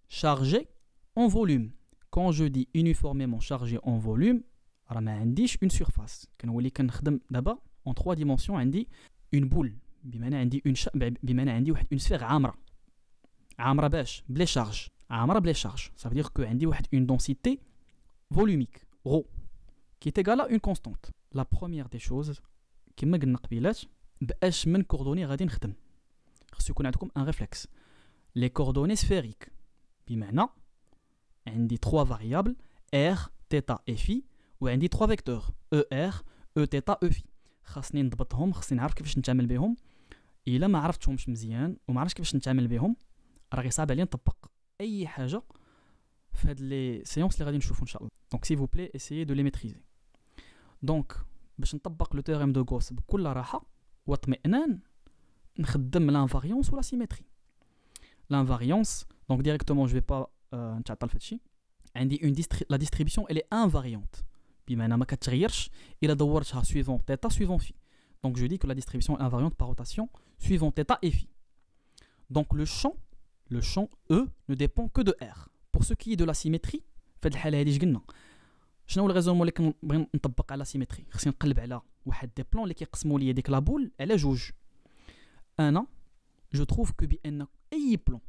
chargé en volume quand je dis uniformément chargé en volume راه ما عنديش une surface كنولي كنخدم دابا en 3 dimensions عندي une boule بمعنى عندي بمعنى عندي واحد une sphère عامره باش بلا شارج عامره بلا شارج ça veut dire que عندي واحد une densité volumique ρ qui est égale à une constante la première des choses كما قلنا قبيلات باش من كوردوني غادي نخدم خصو يكون عندكم ان ريفلكس لي كوردوني سفيريك بمعنى عندي 3 فاريابل r θ et phi وعندي 3 فيكتور er e θ e phi خاصني نضبطهم خاصني نعرف كيفاش نتعامل بهم الا ما عرفتهمش مزيان وما عرفتش كيفاش نتعامل بهم راه غيصعب عليا نطبق اي حاجه في هاد لي سيونس اللي غادي نشوفو ان شاء الله دونك سي فو بلي اسيي دو لي ميتريزي دونك باش نطبق لو تيوريم دو غوس بكل راحه واطمئنان نخدم l'invariance ou la symétrie. L'invariance, donc directement je vais pas نتعطل في هادشي عندي la distribution elle est invariante بمعنى ما كتغيرش الا دورتها suivant θ suivant phi. Donc je dis que la distribution est invariante par rotation suivant θ et phi. Donc le champ E ne dépend que de R. Pour ce qui est de la symétrie في هاد الحاله هادي قلنا شنو هو الغيزونمون اللي كنبغي نطبق على سيمتري خصني نقلب على واحد دي بلون اللي كيقسموا لي ديك لابول على جوج انا جو تروف كو بان اي بلون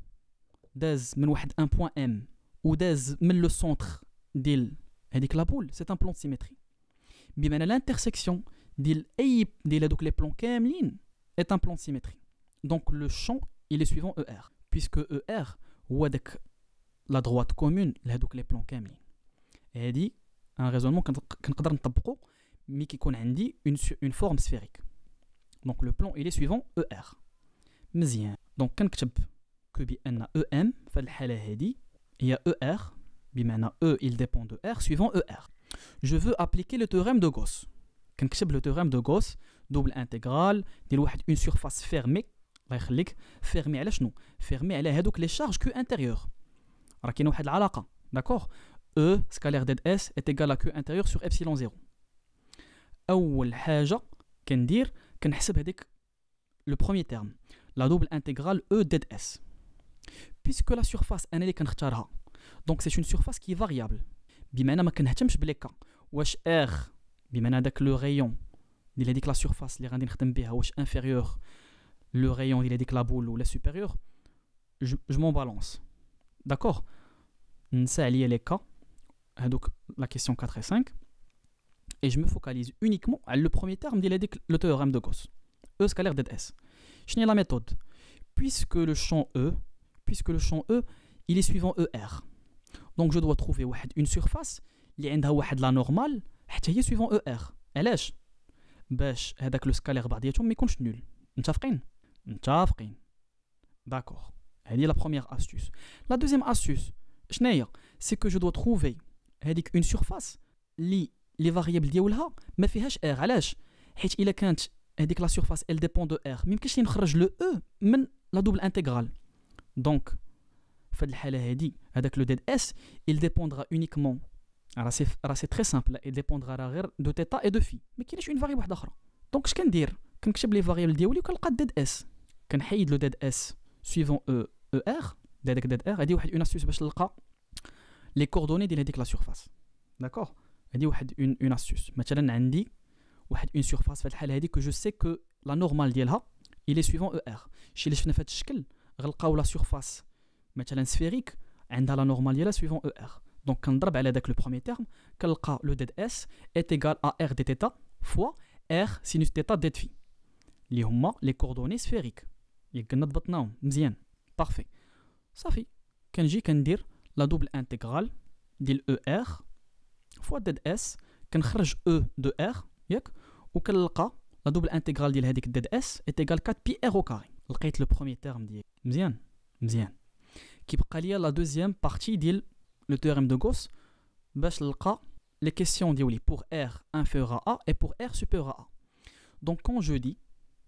داز من واحد ان بوين ام وداز من لو سونتر ديال هذيك لابول سي ان بلون سيمتري بمعنى لانترسيكسيون ديال هذوك لي بلون كاملين اي ان بلون سيمتري دونك لو شون il est suivant ER puisque ER هو داك لا droite commune لهذوك لي بلون كاملين هادي ان ريزونمون كنقدر نطبقو مي كيكون عندي une forme sphérique donc le plan il est suivant ER مزيان دونك كنكتب كو بان EM في الحاله هادي هي ER بمعنى E il dépend de R suivant ER je veux appliquer le théorème de Gauss. كنكتب le théorème de Gauss double intégrale ديال واحد une surface fermée الله يخليك fermée على شنو fermée على هذوك les charges Q intérieures راه كاين واحد العلاقه d'accord E scalaire ZS est égal à Q intérieur sur epsilon 0 اول حاجه كندير كنحسب هذيك le premier terme la double intégrale E ZS puisque la surface انا اللي كنختارها donc c'est une surface qui est variable بمعنى ما كنهتمش بلي كا واش R بمعنى داك لو rayon ديال هذيك لا سيرفاس اللي غادي نخدم بها واش انفيريور لو rayon ديال هذيك لا بول ولا سوبيريور جو مون بالانس داكور نسى عليا لي كا هادوك لا كيسيون 4 et 5 et je me focalise uniquement على le premier terme ديال هذيك le théorème de Gauss E scalaire ZS شنو هي لا méthode puisque le champ E il est suivant ER donc je dois trouver واحد une surface اللي عندها واحد لا نورمال حتى هي suivant ER علاش باش هذاك لو سكالير بعضياتهم ما يكونش نول متفقين داكور هذه لا بروميير استوس لا دوزيام استوس شناهي سي كو جو دو تروفي هذيك اون سيرفاس لي فاريابل ديالها ما فيهاش ار علاش حيت الا كانت هذيك لا سيرفاس ال ديبون دو ار ما يمكنش نخرج لو او من لا دوبل انتغرال دونك في هذه الحاله هذه هذاك لو ديد اس il dépendra uniquement راه سي تري سامبل il dépendra غير دو تيتا اي دو في ما كاينش اون فاريابل واحده اخرى دونك اش كندير كنكتب لي فاريابل ديالي وكنلقى ديد اس كنحيد لو ديد اس سويفون او ار هذاك ديد ار هذه واحد اون استوس باش نلقى لي كوردوني ديال هذيك لا سيرفاس داكور هذه واحد اون استوس مثلا عندي واحد اون سيرفاس في الحاله هذه كو جو سي كو لا نورمال ديالها il est suivant ER شي اللي شفنا في هذا الشكل غنلقاو لا سيرفاس مثلا سفيريك عندها لا نورمال ديالها suivant ER دونك كنضرب على داك لو بروميير تيرم كنلقى لو ديد اس est égal à R دي تيتا fois R sinus تيتا ديد في اللي هما لي كوردوني سفيريك ياك قلنا ضبطناهم مزيان بارفي صافي كنجي كندير لا دوبل انتغرال ديال ER fois ديد اس كنخرج E de R ياك وكنلقى لا دوبل انتغرال ديال هذيك ديد اس est égal 4 pi R au carré لقيت لو بروميير تيرم ديال مزيان كيبقى ليا لا دوزيام بارتي ديال le théorème de Gauss باش نلقى les questions ديالي pour R inférieur à A et pour R supérieur à A donc quand je dis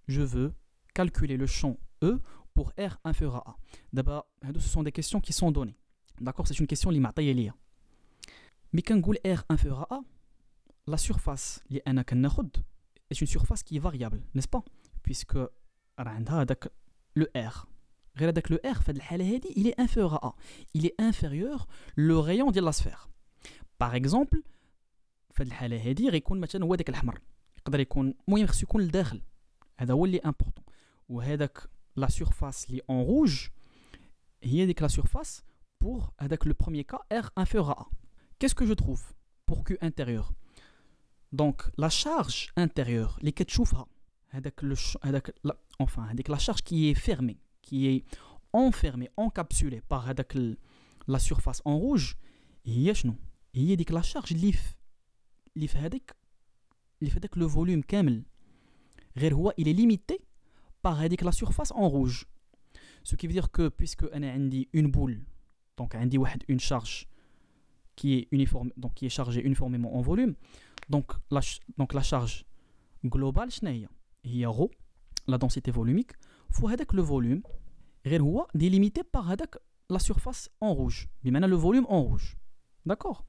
je veux calculer le champ E pour R inférieur à A d'abord ce sont des questions qui sont données d'accord c'est une question اللي معطيه ليا مي كنقول R inférieur à A la surface اللي انا كناخذ est une surface qui est variable n'est-ce pas puisque راه عندها هذاك le R غير هذاك لو R في هذه الحاله هذه il est inférieur à A il est inférieur le rayon ديال لا سفير par exemple في هذه الحاله هذه غيكون مثلا هو داك الاحمر يقدر يكون المهم خصو يكون لداخل هذا هو اللي امبورطون وهذاك لا سيرفاس اللي اون روج هي ديك لا سيرفاس pour هذاك لو بروميير كا R inférieur à A qu'est-ce que je trouve pour Q intérieur donc la charge intérieure اللي كتشوفها هذاك enfin هذيك la charge qui est fermée qui est enfermée, encapsulée par la surface en rouge, هي شنو؟ هي ديك لا شارج اللي في هذاك لو فوليوم كامل غير هو il est limité par هذيك la surface en rouge ce qui veut dire que puisque انا عندي une boule donc عندي واحد une charge qui est uniforme donc qui est chargée uniformément en volume donc la charge globale شنو هي ρ la densité volumique fois هذاك le volume غير هو délimité par هذاك la surface en rouge بمعنى le volume en rouge d'accord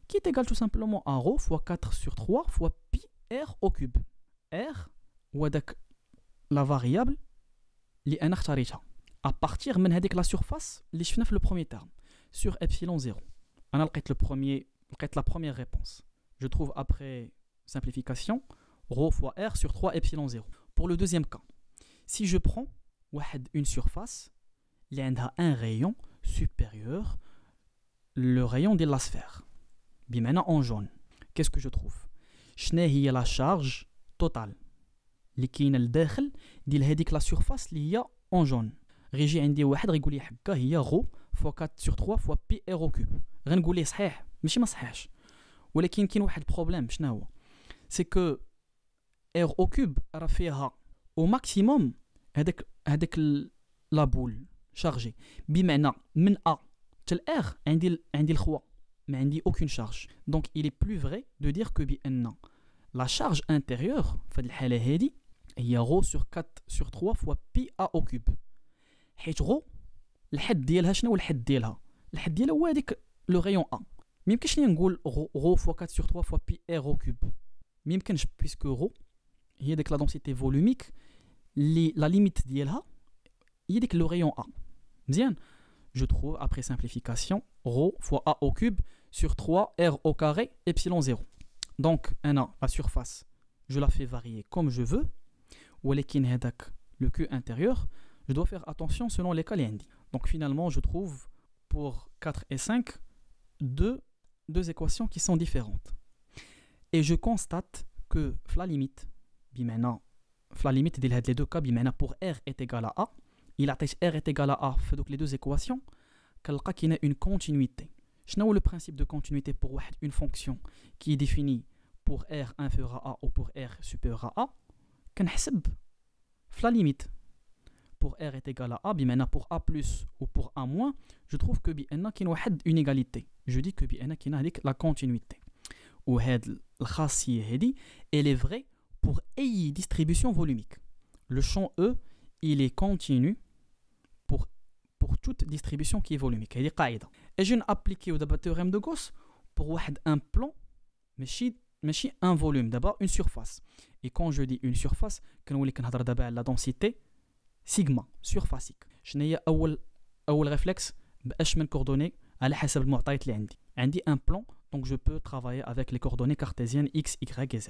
qui est égal tout simplement à ρ fois 4 sur 3 fois pi r au cube r وهذاك la variable اللي انا اختاريتها à partir من هذيك la surface اللي شفنا في le premier terme sur epsilon 0 انا لقيت la première réponse je trouve après simplification ρ fois r sur 3 epsilon 0 pour le deuxième cas si je prends une surface qui a un rayon supérieur le rayon de la sphère بمعنى en jaune qu'est-ce que je trouve شنو هي la charge totale اللي كاينه لداخل ديال هذيك لا سيرفاس اللي هي en jaune غيجي عندي واحد غيقول لي حكا هي غو فوا 4 sur 3 فوا بي ار او كوب غنقول ليه صحيح ماشي ما صحيحش ولكن كاين واحد بروبليم شنو هو سي كو ار او كوب راه فيها au maximum هذاك لا بول شارجي بمعنى من A حتى ل R عندي الخوا mais عندي aucune charge. Donc il est plus vrai de dire que بأن la charge intérieure في هذه الحالة هذه هي ρ sur 4 sur 3 fois pi a au cube. حيت ρ الحد ديالها شنو هو الحد ديالها؟ الحد ديالها هو هذيك لو rayon A. ما يمكنش لي نقول ρ fois 4 sur 3 fois pi r au cube. ما يمكنش puisque ρ هي ديك la densité volumique اللي la limite ديالها هي ديك le rayon A. مزيان. Je trouve après simplification ρ fois a au cube sur 3 r au carré epsilon 0. Donc la surface je la fais varier comme je veux. ولكن هذاك le Q intérieur je dois faire attention selon les cas اللي عندي. Donc finalement je trouve pour 4 et 5 deux équations qui sont différentes. Et je constate que la limite بمعنى la limite de les deux cas بمعنى pour r est égal à a il a r est égal à a في دوك les deux équations كنلقى كاينه une continuité. شنو هو le principe de continuité pour une fonction qui est définie pour r inférieur à a ou pour r supérieur à a كنحسب la limite pour r est égal à a بمعنى pour a plus ou pour a moins je trouve que بأن كاين واحد une égalité. Je dis que بأن كاين هذيك la continuité. وهاد الخاصية هذه elle est vraie pour أي distribution volumique. Le champ E il est continu pour toute distribution qui est volumique. هذه قاعدة. Et je n'applique دابا théorème de Gauss pour واحد un plan ماشي un volume d'abord une surface. Et quand je dis une surface كنولي كنهضر دابا على la densité sigma surfacique. شنو هي أول réflexe باش من coordonnées على حسب المعطيات اللي عندي un plan donc je peux travailler avec les coordonnées cartésiennes x, y et z.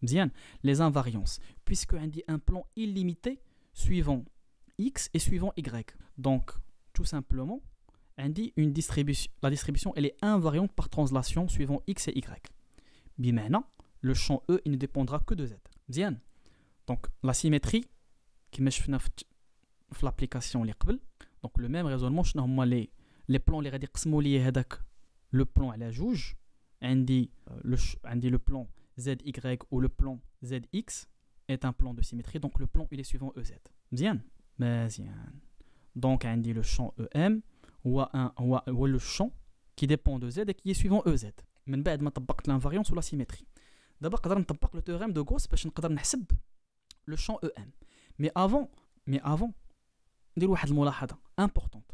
Bien, les invariances puisque عندي un plan illimité suivant x et suivant y. Donc tout simplement عندي une distribution la distribution elle est invariante par translation suivant x et y. بمعنى le champ E il ne dépendra que de z. Bien. Donc la symétrie كما شفنا في l'application اللي قبل donc le même raisonnement شنو هما les plans اللي غادي يقسموا لي هذاك le plan على جوج عندي le plan ZY ou le plan ZX est un plan de symétrie donc le plan il est suivant EZ. مزيان donc عندي le champ EM هو le champ qui dépend de Z et qui est suivant EZ. من بعد ما طبقت l'invariance ou la symétrie دابا نقدر نطبق le théorème de Gauss باش نقدر نحسب le champ EM. mais avant ندير واحد الملاحظة importante.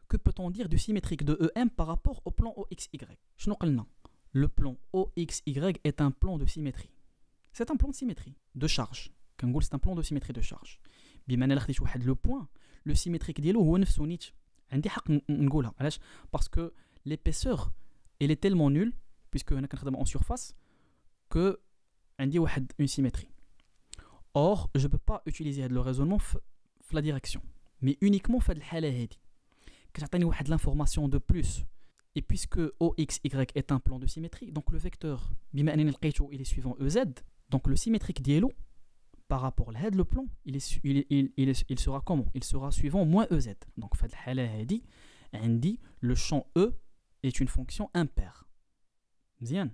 Que peut-on dire du symétrique de EM par rapport au plan OXY? شنو قلنا؟ Le plan OXY est un plan de symétrie. C'est un plan de symétrie de charge. كنقول c'est un plan de symétrie de charge. بما أنا خديت واحد لو بوين لو سيميتريك ديالو هو نفسه نيت. عندي حق نقولها علاش؟ parce que l'épaisseur elle est tellement nulle puisque هنا كنخدم en surface que عندي واحد une symétrie. Or je peux pas utiliser le raisonnement في la direction mais uniquement في هاد الحالة هادي. كتعطيني واحد l'information de plus. Et puisque OXY est un plan de symétrie, donc le vecteur, بما أنني لقيته il est suivant EZ, donc le symétrique ديالو par rapport à le plan, il sera comment? Il sera suivant moins EZ. Donc في هاد الحالة هادي عندي le champ E est une fonction impaire. مزيان؟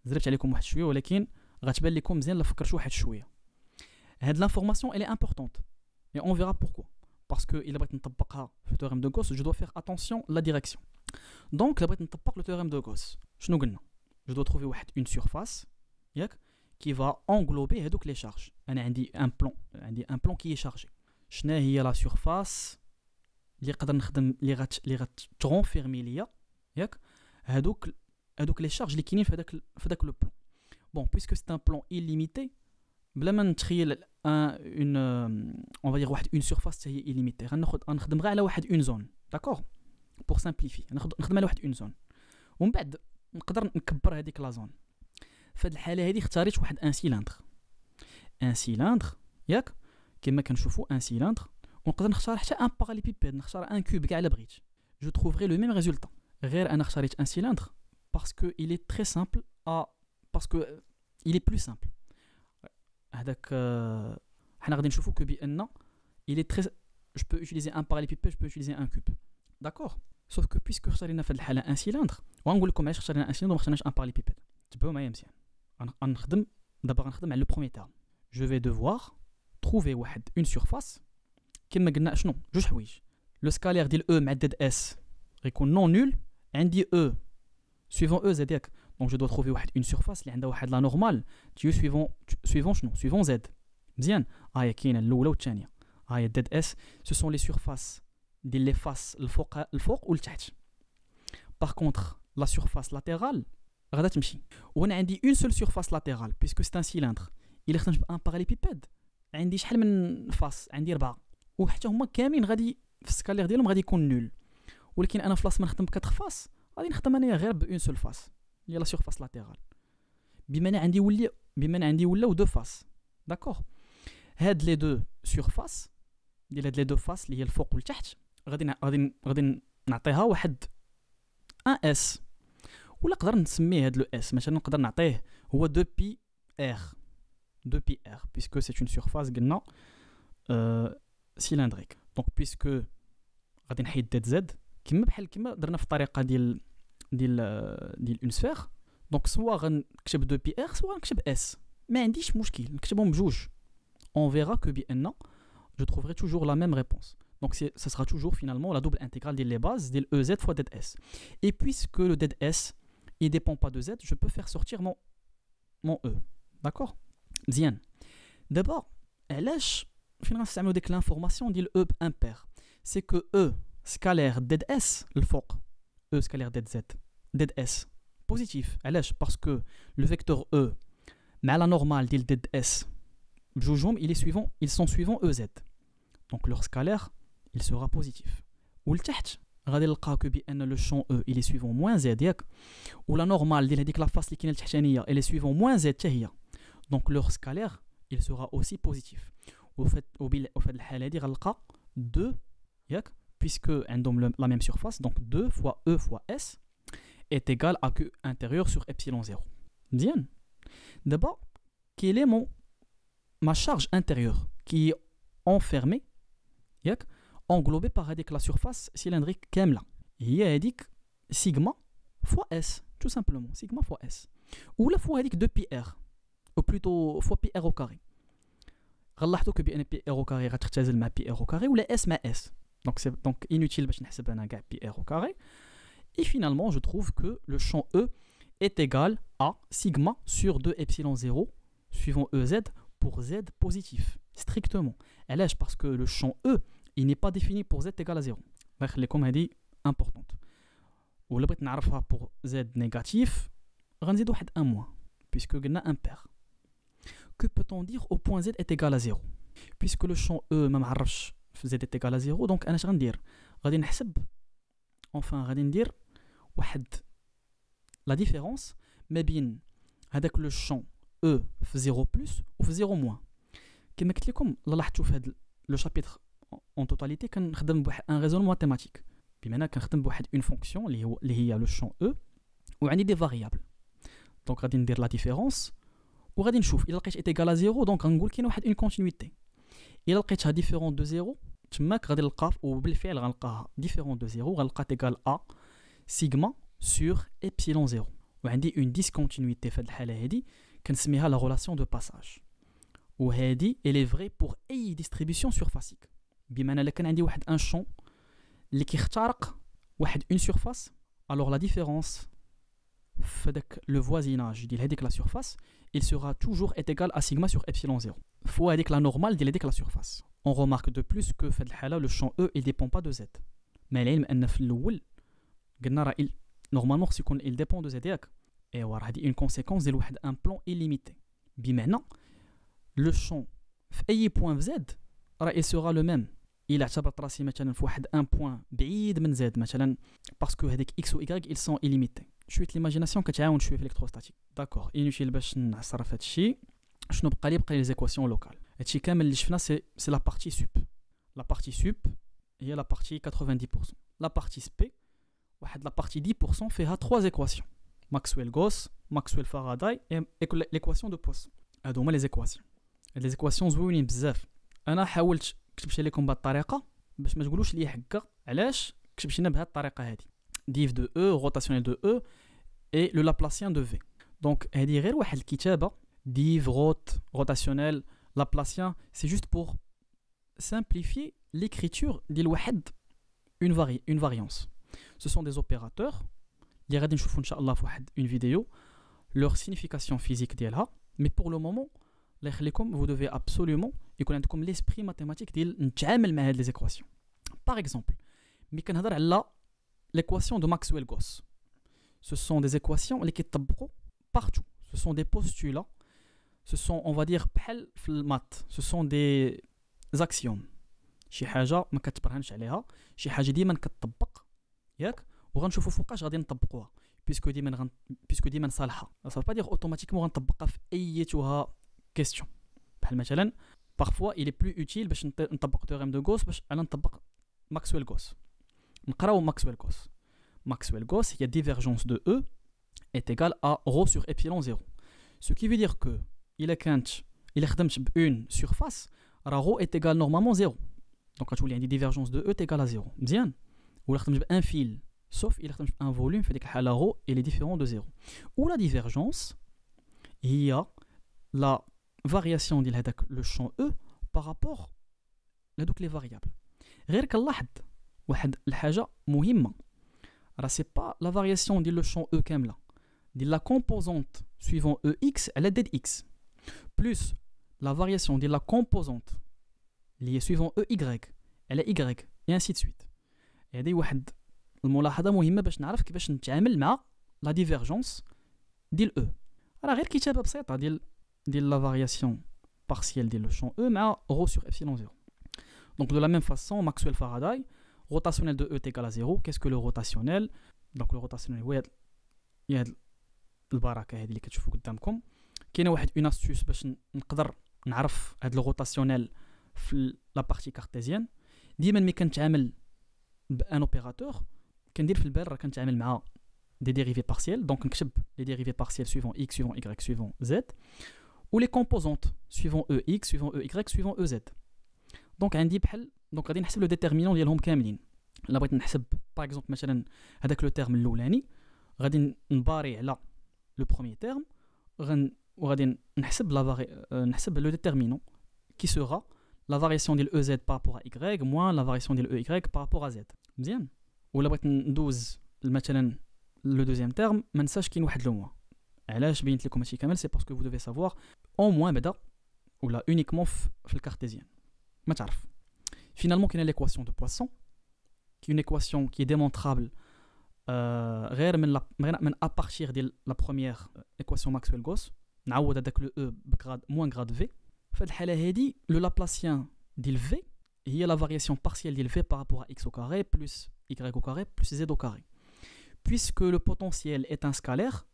زربت عليكم واحد شوية ولكن غتبان لكم مزيان لا فكرتوا واحد شوية. هاد l'information elle est importante et on verra pourquoi. Parce que il بغيت نطبقها في le théorème de Gauss, je dois faire attention à la direction. Donc, بغيت نطبق le théorème de Gauss. شنو قلنا؟ Je dois trouver une surface ياك qui va englober هذوك les charges. أنا عندي un plan qui est chargé. شنو هي la surface اللي نقدر نخدم اللي غترونفيرمي ليا ياك هذوك les charges اللي كاينين في هذاك le plan. Bon, puisque c'est un plan illimité, بلا ما نتخيل on va dire une surface هي illimitée. غنخدم غير على واحد une zone. D'accord? Pour simplifier نخدم على واحد une zone ومن بعد نقدر نكبر هذيك لا زون. في هذه الحاله هذه اختاريت واحد ان سيلندر ياك كما كنشوفوا ان سيلندر ونقدر نختار حتى ان باراليبيبيد نختار ان كوب كاع الا بغيت جو trouverai le même résultat غير انا اختاريت ان سيلندر parce que il est très simple parce que il est plus simple. هذاك حنا غادي نشوفوا que بان il est très je peux utiliser un parallépipède je peux utiliser un cube. D'accord? Sauf que puisque اختارينا في الحاله ان سيلندر وغنقول لكم علاش اختارينا ان سيلندر وما اختارناش ان باراليبيبيد تبعوا معايا مزيان. غنخدم دابا غنخدم على لو بروميير تيرم. جو في devoir trouver واحد une surface كما قلنا شنو جوج حوايج. لو سكالير ديال او مع ديد اس غيكون نون نول. عندي او suivant E, Z. Donc je dois trouver une surface qui a la normale suivant Z. مزيان هاي كاينه الاولى والثانيه هاي ديد اس ce sont les surfaces ديال les faces الفوق والتحت. Par contre la surface latérale غادا تمشي وانا عندي une seule surface latérale puisque c'est un cylindre il خدمت بان باراليبيبيد عندي شحال من فاس عندي 4 وحتى هما كاملين غادي في السكالير ديالهم غادي يكون نول ولكن انا فلاص ما نخدم ب 4 فاس غادي نخدم انايا غير ب une seule face اللي لا surface latérale بما عندي ولاو دو فاس داكوغ. هاد لي دو سيرفاس ديال هاد لي دو فاس اللي هي الفوق والتحت غادي نعطيها واحد ان اس ولا نقدر نسميه هاد لو اس مثلا نقدر نعطيه هو 2 بي ار puisque c'est une surface قلنا cylindrique. donc puisque غادي نحيد ديت زد كما درنا في الطريقه ديال اون سفير. دونك سوا غنكتب 2 بي ار سوا غنكتب اس ما عنديش مشكل نكتبهم بجوج. On verra que bien je trouverai toujours la même réponse. Donc ce sera toujours finalement la double intégrale des bases de EZ fois DS. Et puisque le DS il dépend pas de Z, je peux faire sortir mon E. D'accord? Bien. D'abord, finalement ça me dit que l'information dit le E impair. C'est que E scalaire DS le fort. E scalaire DS positif. Parce que le vecteur E mais à la normale dit le DS ils sont suivants EZ. Donc leur scalaire, il sera positif. Ou le tcht, غادي نلقى que le champ E, il est suivant moins Z ياك. Ou la normale ديال هذيك la face اللي كاينه التحتانيه, elle est suivant moins Z حتى هي. Donc leur scalaire, il sera aussi positif. وفي الحاله هذه غنلقى 2 ياك puisque عندهم la même surface, donc 2 fois E fois S est égal à Q intérieur sur epsilon 0. Bien. D'abord, quel est ma charge intérieure qui est enfermée, englobée par la surface cylindrique كاملة. هي هذيك sigma fois S, tout simplement, sigma fois S. Ou la fois هذيك 2 pi r, ou plutôt fois pi r au carré. غنلاحظوا que بان pi r au carré غتختزل مع pi r au carré ولا S مع S. Donc inutile باش نحسب انا كاع pi r au carré. Et finalement, je trouve que le champ E est égal à sigma sur 2 epsilon 0 suivant EZ pour Z positif, strictement. Parce que le champ E, il n'est pas défini pour Z égal à 0. C'est importante. Ou le pour Z négatif, on va dire 1 moins, puisque on a un pair. Que peut-on dire au point Z est égal à 0? Puisque le champ E, même Z est égal à 0, donc on va dire, enfin, on va dire la différence, mais bien, avec le champ E في 0 plus ou في 0 moins. كما قلت لكم لاحظتوا في هذا لو شابيتر اون توتاليتي كنخدم بواحد ان ريزون ماتيماتيك بمعنى كنخدم بواحد اون فونكسيون اللي هي لو شون او وعندي دي فاريابل. دونك غادي ندير لا ديفيرونس وغادي نشوف الا لقيت ايتيغال 0 دونك غنقول كاين واحد اون كونتينيتي. الا لقيتها ديفيرون دو 0 تماك غادي نلقى وبالفعل غنلقاها ديفيرون دو 0 غنلقى ايغال ا سيغما سور epsilon 0 وعندي اون ديسكونتينيتي في هذه الحاله هذه كنسميها la relation de passage. وهذه elle est vraie pour أي distribution surfacique. بمعنى إلا كان عندي واحد un champ اللي كيخترق واحد une surface, alors la différence في داك le voisinage ديال هذيك la surface, il sera toujours est égal à sigma sur epsilon 0 fois هذيك la normale ديال هذيك la surface. On remarque de plus que في هذه الحالة le champ E il dépend pas de Z. مع العلم أن في الأول قلنا راه normalement خص يكون il dépend de Z ياك. Et voilà, c'est une conséquence de un plan illimité. Maintenant, le champ في point Z il sera le même. Il اعتبر راسي مثلا في واحد un point بعيد من Z مثلا parce que هذيك x و y ils sont illimités. شويه l'imagination كتعاون شويه في الالكتروستاتيك. داكور inutile باش نعصر في هذا الشيء. شنو بقى لي لي زيكواسيون لوكال. هادشي كامل اللي شفنا سي لا بارتي سوب. لا بارتي سوب هي لا بارتي 90%. لا بارتي سبي واحد لا بارتي 10% فيها 3 équations. Maxwell-Gauss, Maxwell-Faraday et l'équation de Poisson. هادو هما لي زيكواسيون. هاد لي زيكواسيون زوينين بزاف. انا حاولت كتبت لكم بهاد الطريقه باش ما تقولوش لي هكا علاش كتبت لنا بهاد الطريقه هادي. div de E, rotationnel de E et le Laplacien de V. Donc هادي غير واحد الكتابه div, rotationnel, Laplacien, c'est juste pour simplifier l'écriture ديال واحد une variance. Ce sont des opérateurs اللي غادي نشوفوا ان شاء الله في واحد une vidéo leur signification physique ديالها. mais pour le moment الله يخليكم vous devez absolument يكون عندكم l'esprit mathématique ديال نتعامل مع هاد les équations. par exemple ملي كنهضر على l'équation de Maxwell-Goss, ce sont des équations اللي كيطبقوا partout, ce sont des postulats, ce sont on va dire بحال في المات, ce sont des axiomes, شي حاجه ما كتبرهنش عليها, شي حاجه ديما كتطبق ياك, وغنشوفوا فوقاش غادي نطبقوها بيسكو ديما صالحه. ça veut pas dire automatiquement غنطبقها في ايتها question. بحال مثلا parfois il est plus utile باش نطبق théorème de Gauss باش انا نطبق Maxwell-Goss. نقراو Maxwell-Goss. Maxwell-Goss, il y a divergence de E est égale à ρ sur epsilon 0. Ce qui veut dire que il خدمت بune surface, ρ est égal normalement 0. Donc غتولي عندي divergence de E est égale à 0. مزيان. ولا خدمت بان fil, sauf il خدمت بان volume في ديك الحاله ρ il est différent de 0. Ou la divergence هي la variation ديال هذاك le champ E par rapport لهذوك les variables. غير كنلاحظ واحد الحاجه مهمه, راه سي با لا فارياسيون ديال لو شون او كامله ديال لا كومبوزونت سويفون او اكس على ديد اكس بلس لا فارياسيون ديال لا كومبوزونت اللي هي سويفون او ايغريك على ايغريك اي انسي دو سويت. هذه واحد الملاحظه مهمه باش نعرف كيفاش نتعامل مع لا ديفيرجونس ديال او. راه غير كتابه بسيطه ديال لا فارياسيون بارسيال ديال لو شون او مع رو سور epsilon 0. Donc de la même façon, Maxwell-Faraday, rotationnel de E est égal à 0. Qu'est-ce que le rotationnel? Donc le rotationnel, il y a البركه هذه اللي كتشوفوا قدامكم. كاينه واحد اون استوس باش نقدر نعرف هذا لو روتاسيونيل في لا بارتي كارتيزيان. ديما ملي كنتعامل بان اوبيراتور كندير في البال راه كنتعامل مع دي ديريفي بارسيال, دونك نكتب لي ديريفي بارسيال سويفون x سويفون y سويفون z و لي كومبوزونت سويفون e x سويفون e y سويفون e z. دونك عندي بحال دونك غادي نحسب لو ديتيرمينون ديالهم كاملين. الا بغيت نحسب باغ اكزومبل مثلا هذاك لو تيرم الاولاني غادي نباري على لو بروميير تيرم وغادي نحسب نحسب لو ديتيرمينون كي سورا لا فارياسيون ديال او زد بارابور ا y موان لا فارياسيون ديال او y بارابور ا z. مزيان. ولا بغيت ندوز مثلا لو دوزيام تيرم ما نساش كاين واحد لو موان. علاش بينت لكم هادشي كامل؟ سي باسكو فو دوفي سافوار او موان بعدا ولا اونيكمون في الكارتيزيان ما تعرف. Finalement, il y a l'équation de Poisson, qui est une équation qui est démontrable à partir de la première équation Maxwell-Goss. نعوض هذاك le E بgrade moins grade V. في الحالة هذه le Laplacien ديال V هي la variation partielle ديال V par rapport à x au carré plus y au carré plus z au carré. Puisque le potentiel est un scalaire,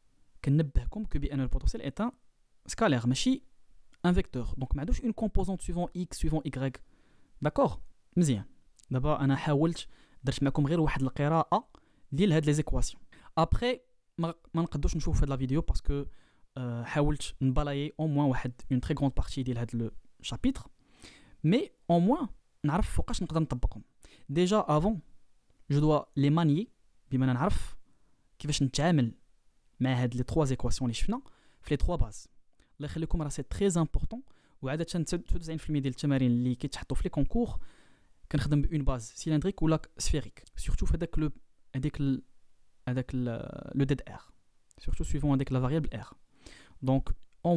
كنبهكم que بأن le potentiel est un scalaire ماشي un vecteur. Donc ما عندوش une composante suivant x suivant y. D'accord? مزيان. دابا انا حاولت درت معكم غير واحد القراءه ديال هاد لي زيكواسيون. ابري ما نقدوش نشوف هاد لا فيديو باسكو حاولت نبالاي او موان واحد اون تري غروند بارتي ديال هاد لو شابيتر, مي او موان نعرف فوقاش نقدر نطبقهم. ديجا افون جو دوا لي مانيي بما نعرف كيفاش نتعامل مع هاد لي 3 زيكواسيون اللي شفنا في لي 3 باز. الله يخليكم راه سي تري امبورطون. وعاده 99% ديال التمارين اللي كيتحطوا في لي كونكور كنخدم بون باز سيلندريك ولا سفيريك, سورتو في هذاك لو ديد ار, سورتو سويفون هذيك لا فاريابل ار. دونك او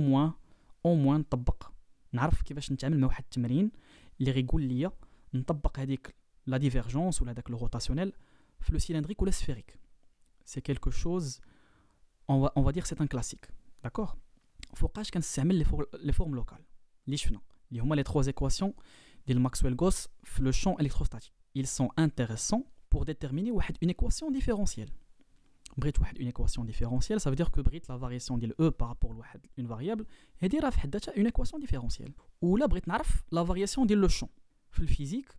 موان نطبق نعرف كيفاش نتعامل مع واحد التمرين اللي غيقول لي نطبق هذيك لا ديفيرجونس ولا هذاك لو روتاسيونيل في لو سيلندريك ولا سفيريك. سي كيلكو شوز اون فا دير سي ان كلاسيك. داكور. فوقاش كنستعمل لي فورم لوكال اللي شفنا اللي هما لي 3 équations ديال Maxwell-Goss في لو champ électrostatique. Ils sont intéressants pour déterminer une équation différentielle. بغيت واحد une équation différentielle, ça veut dire que بغيت la variation ديال E par rapport لواحد une variable هذه راه في حد ذاتها une équation différentielle. ولا بغيت نعرف la variation ديال لو champ في الفيزيك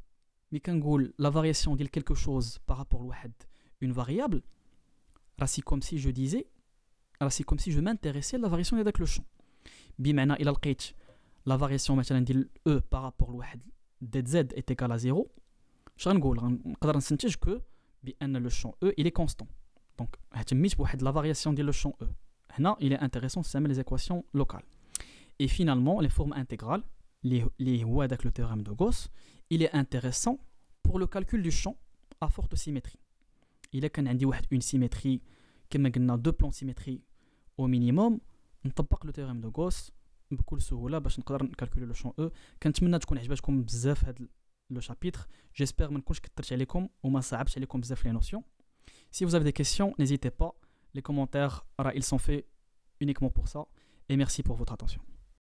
ملي كنقول la variation ديال quelque chose par rapport لواحد une variable راه سي comme si je disais راه سي comme si je m'intéressais la variation ديال داك لو champ. بمعنى الى لقيت la variation مثلا ديال E par rapport لواحد z est égal à 0, اش غنقول؟ نقدر نستنتج كو بان لو شون E il est constant. دونك اهتميت بواحد la variation ديال لو شون E. هنا il est intéressant نستعمل les équations locales. Et finalement les formes intégrales اللي هو داك le théorème de Gauss, il est intéressant pour le calcul du champ à forte symétrie. Il كان عندي واحد une symétrie كما قلنا دو بلون سيمتري au minimum نطبق لو تيرم دو غوس بكل سهوله باش نقدر نكالكولي لو شون او. كنتمنى تكون عجبتكم بزاف هاد لو شابيتر. جيسبر ما نكونش كثرت عليكم وما صعبش عليكم بزاف لي نوسيون. Si vous avez des questions, n'hésitez pas. Les commentaires, ils sont faits uniquement pour ça. Et merci pour votre attention.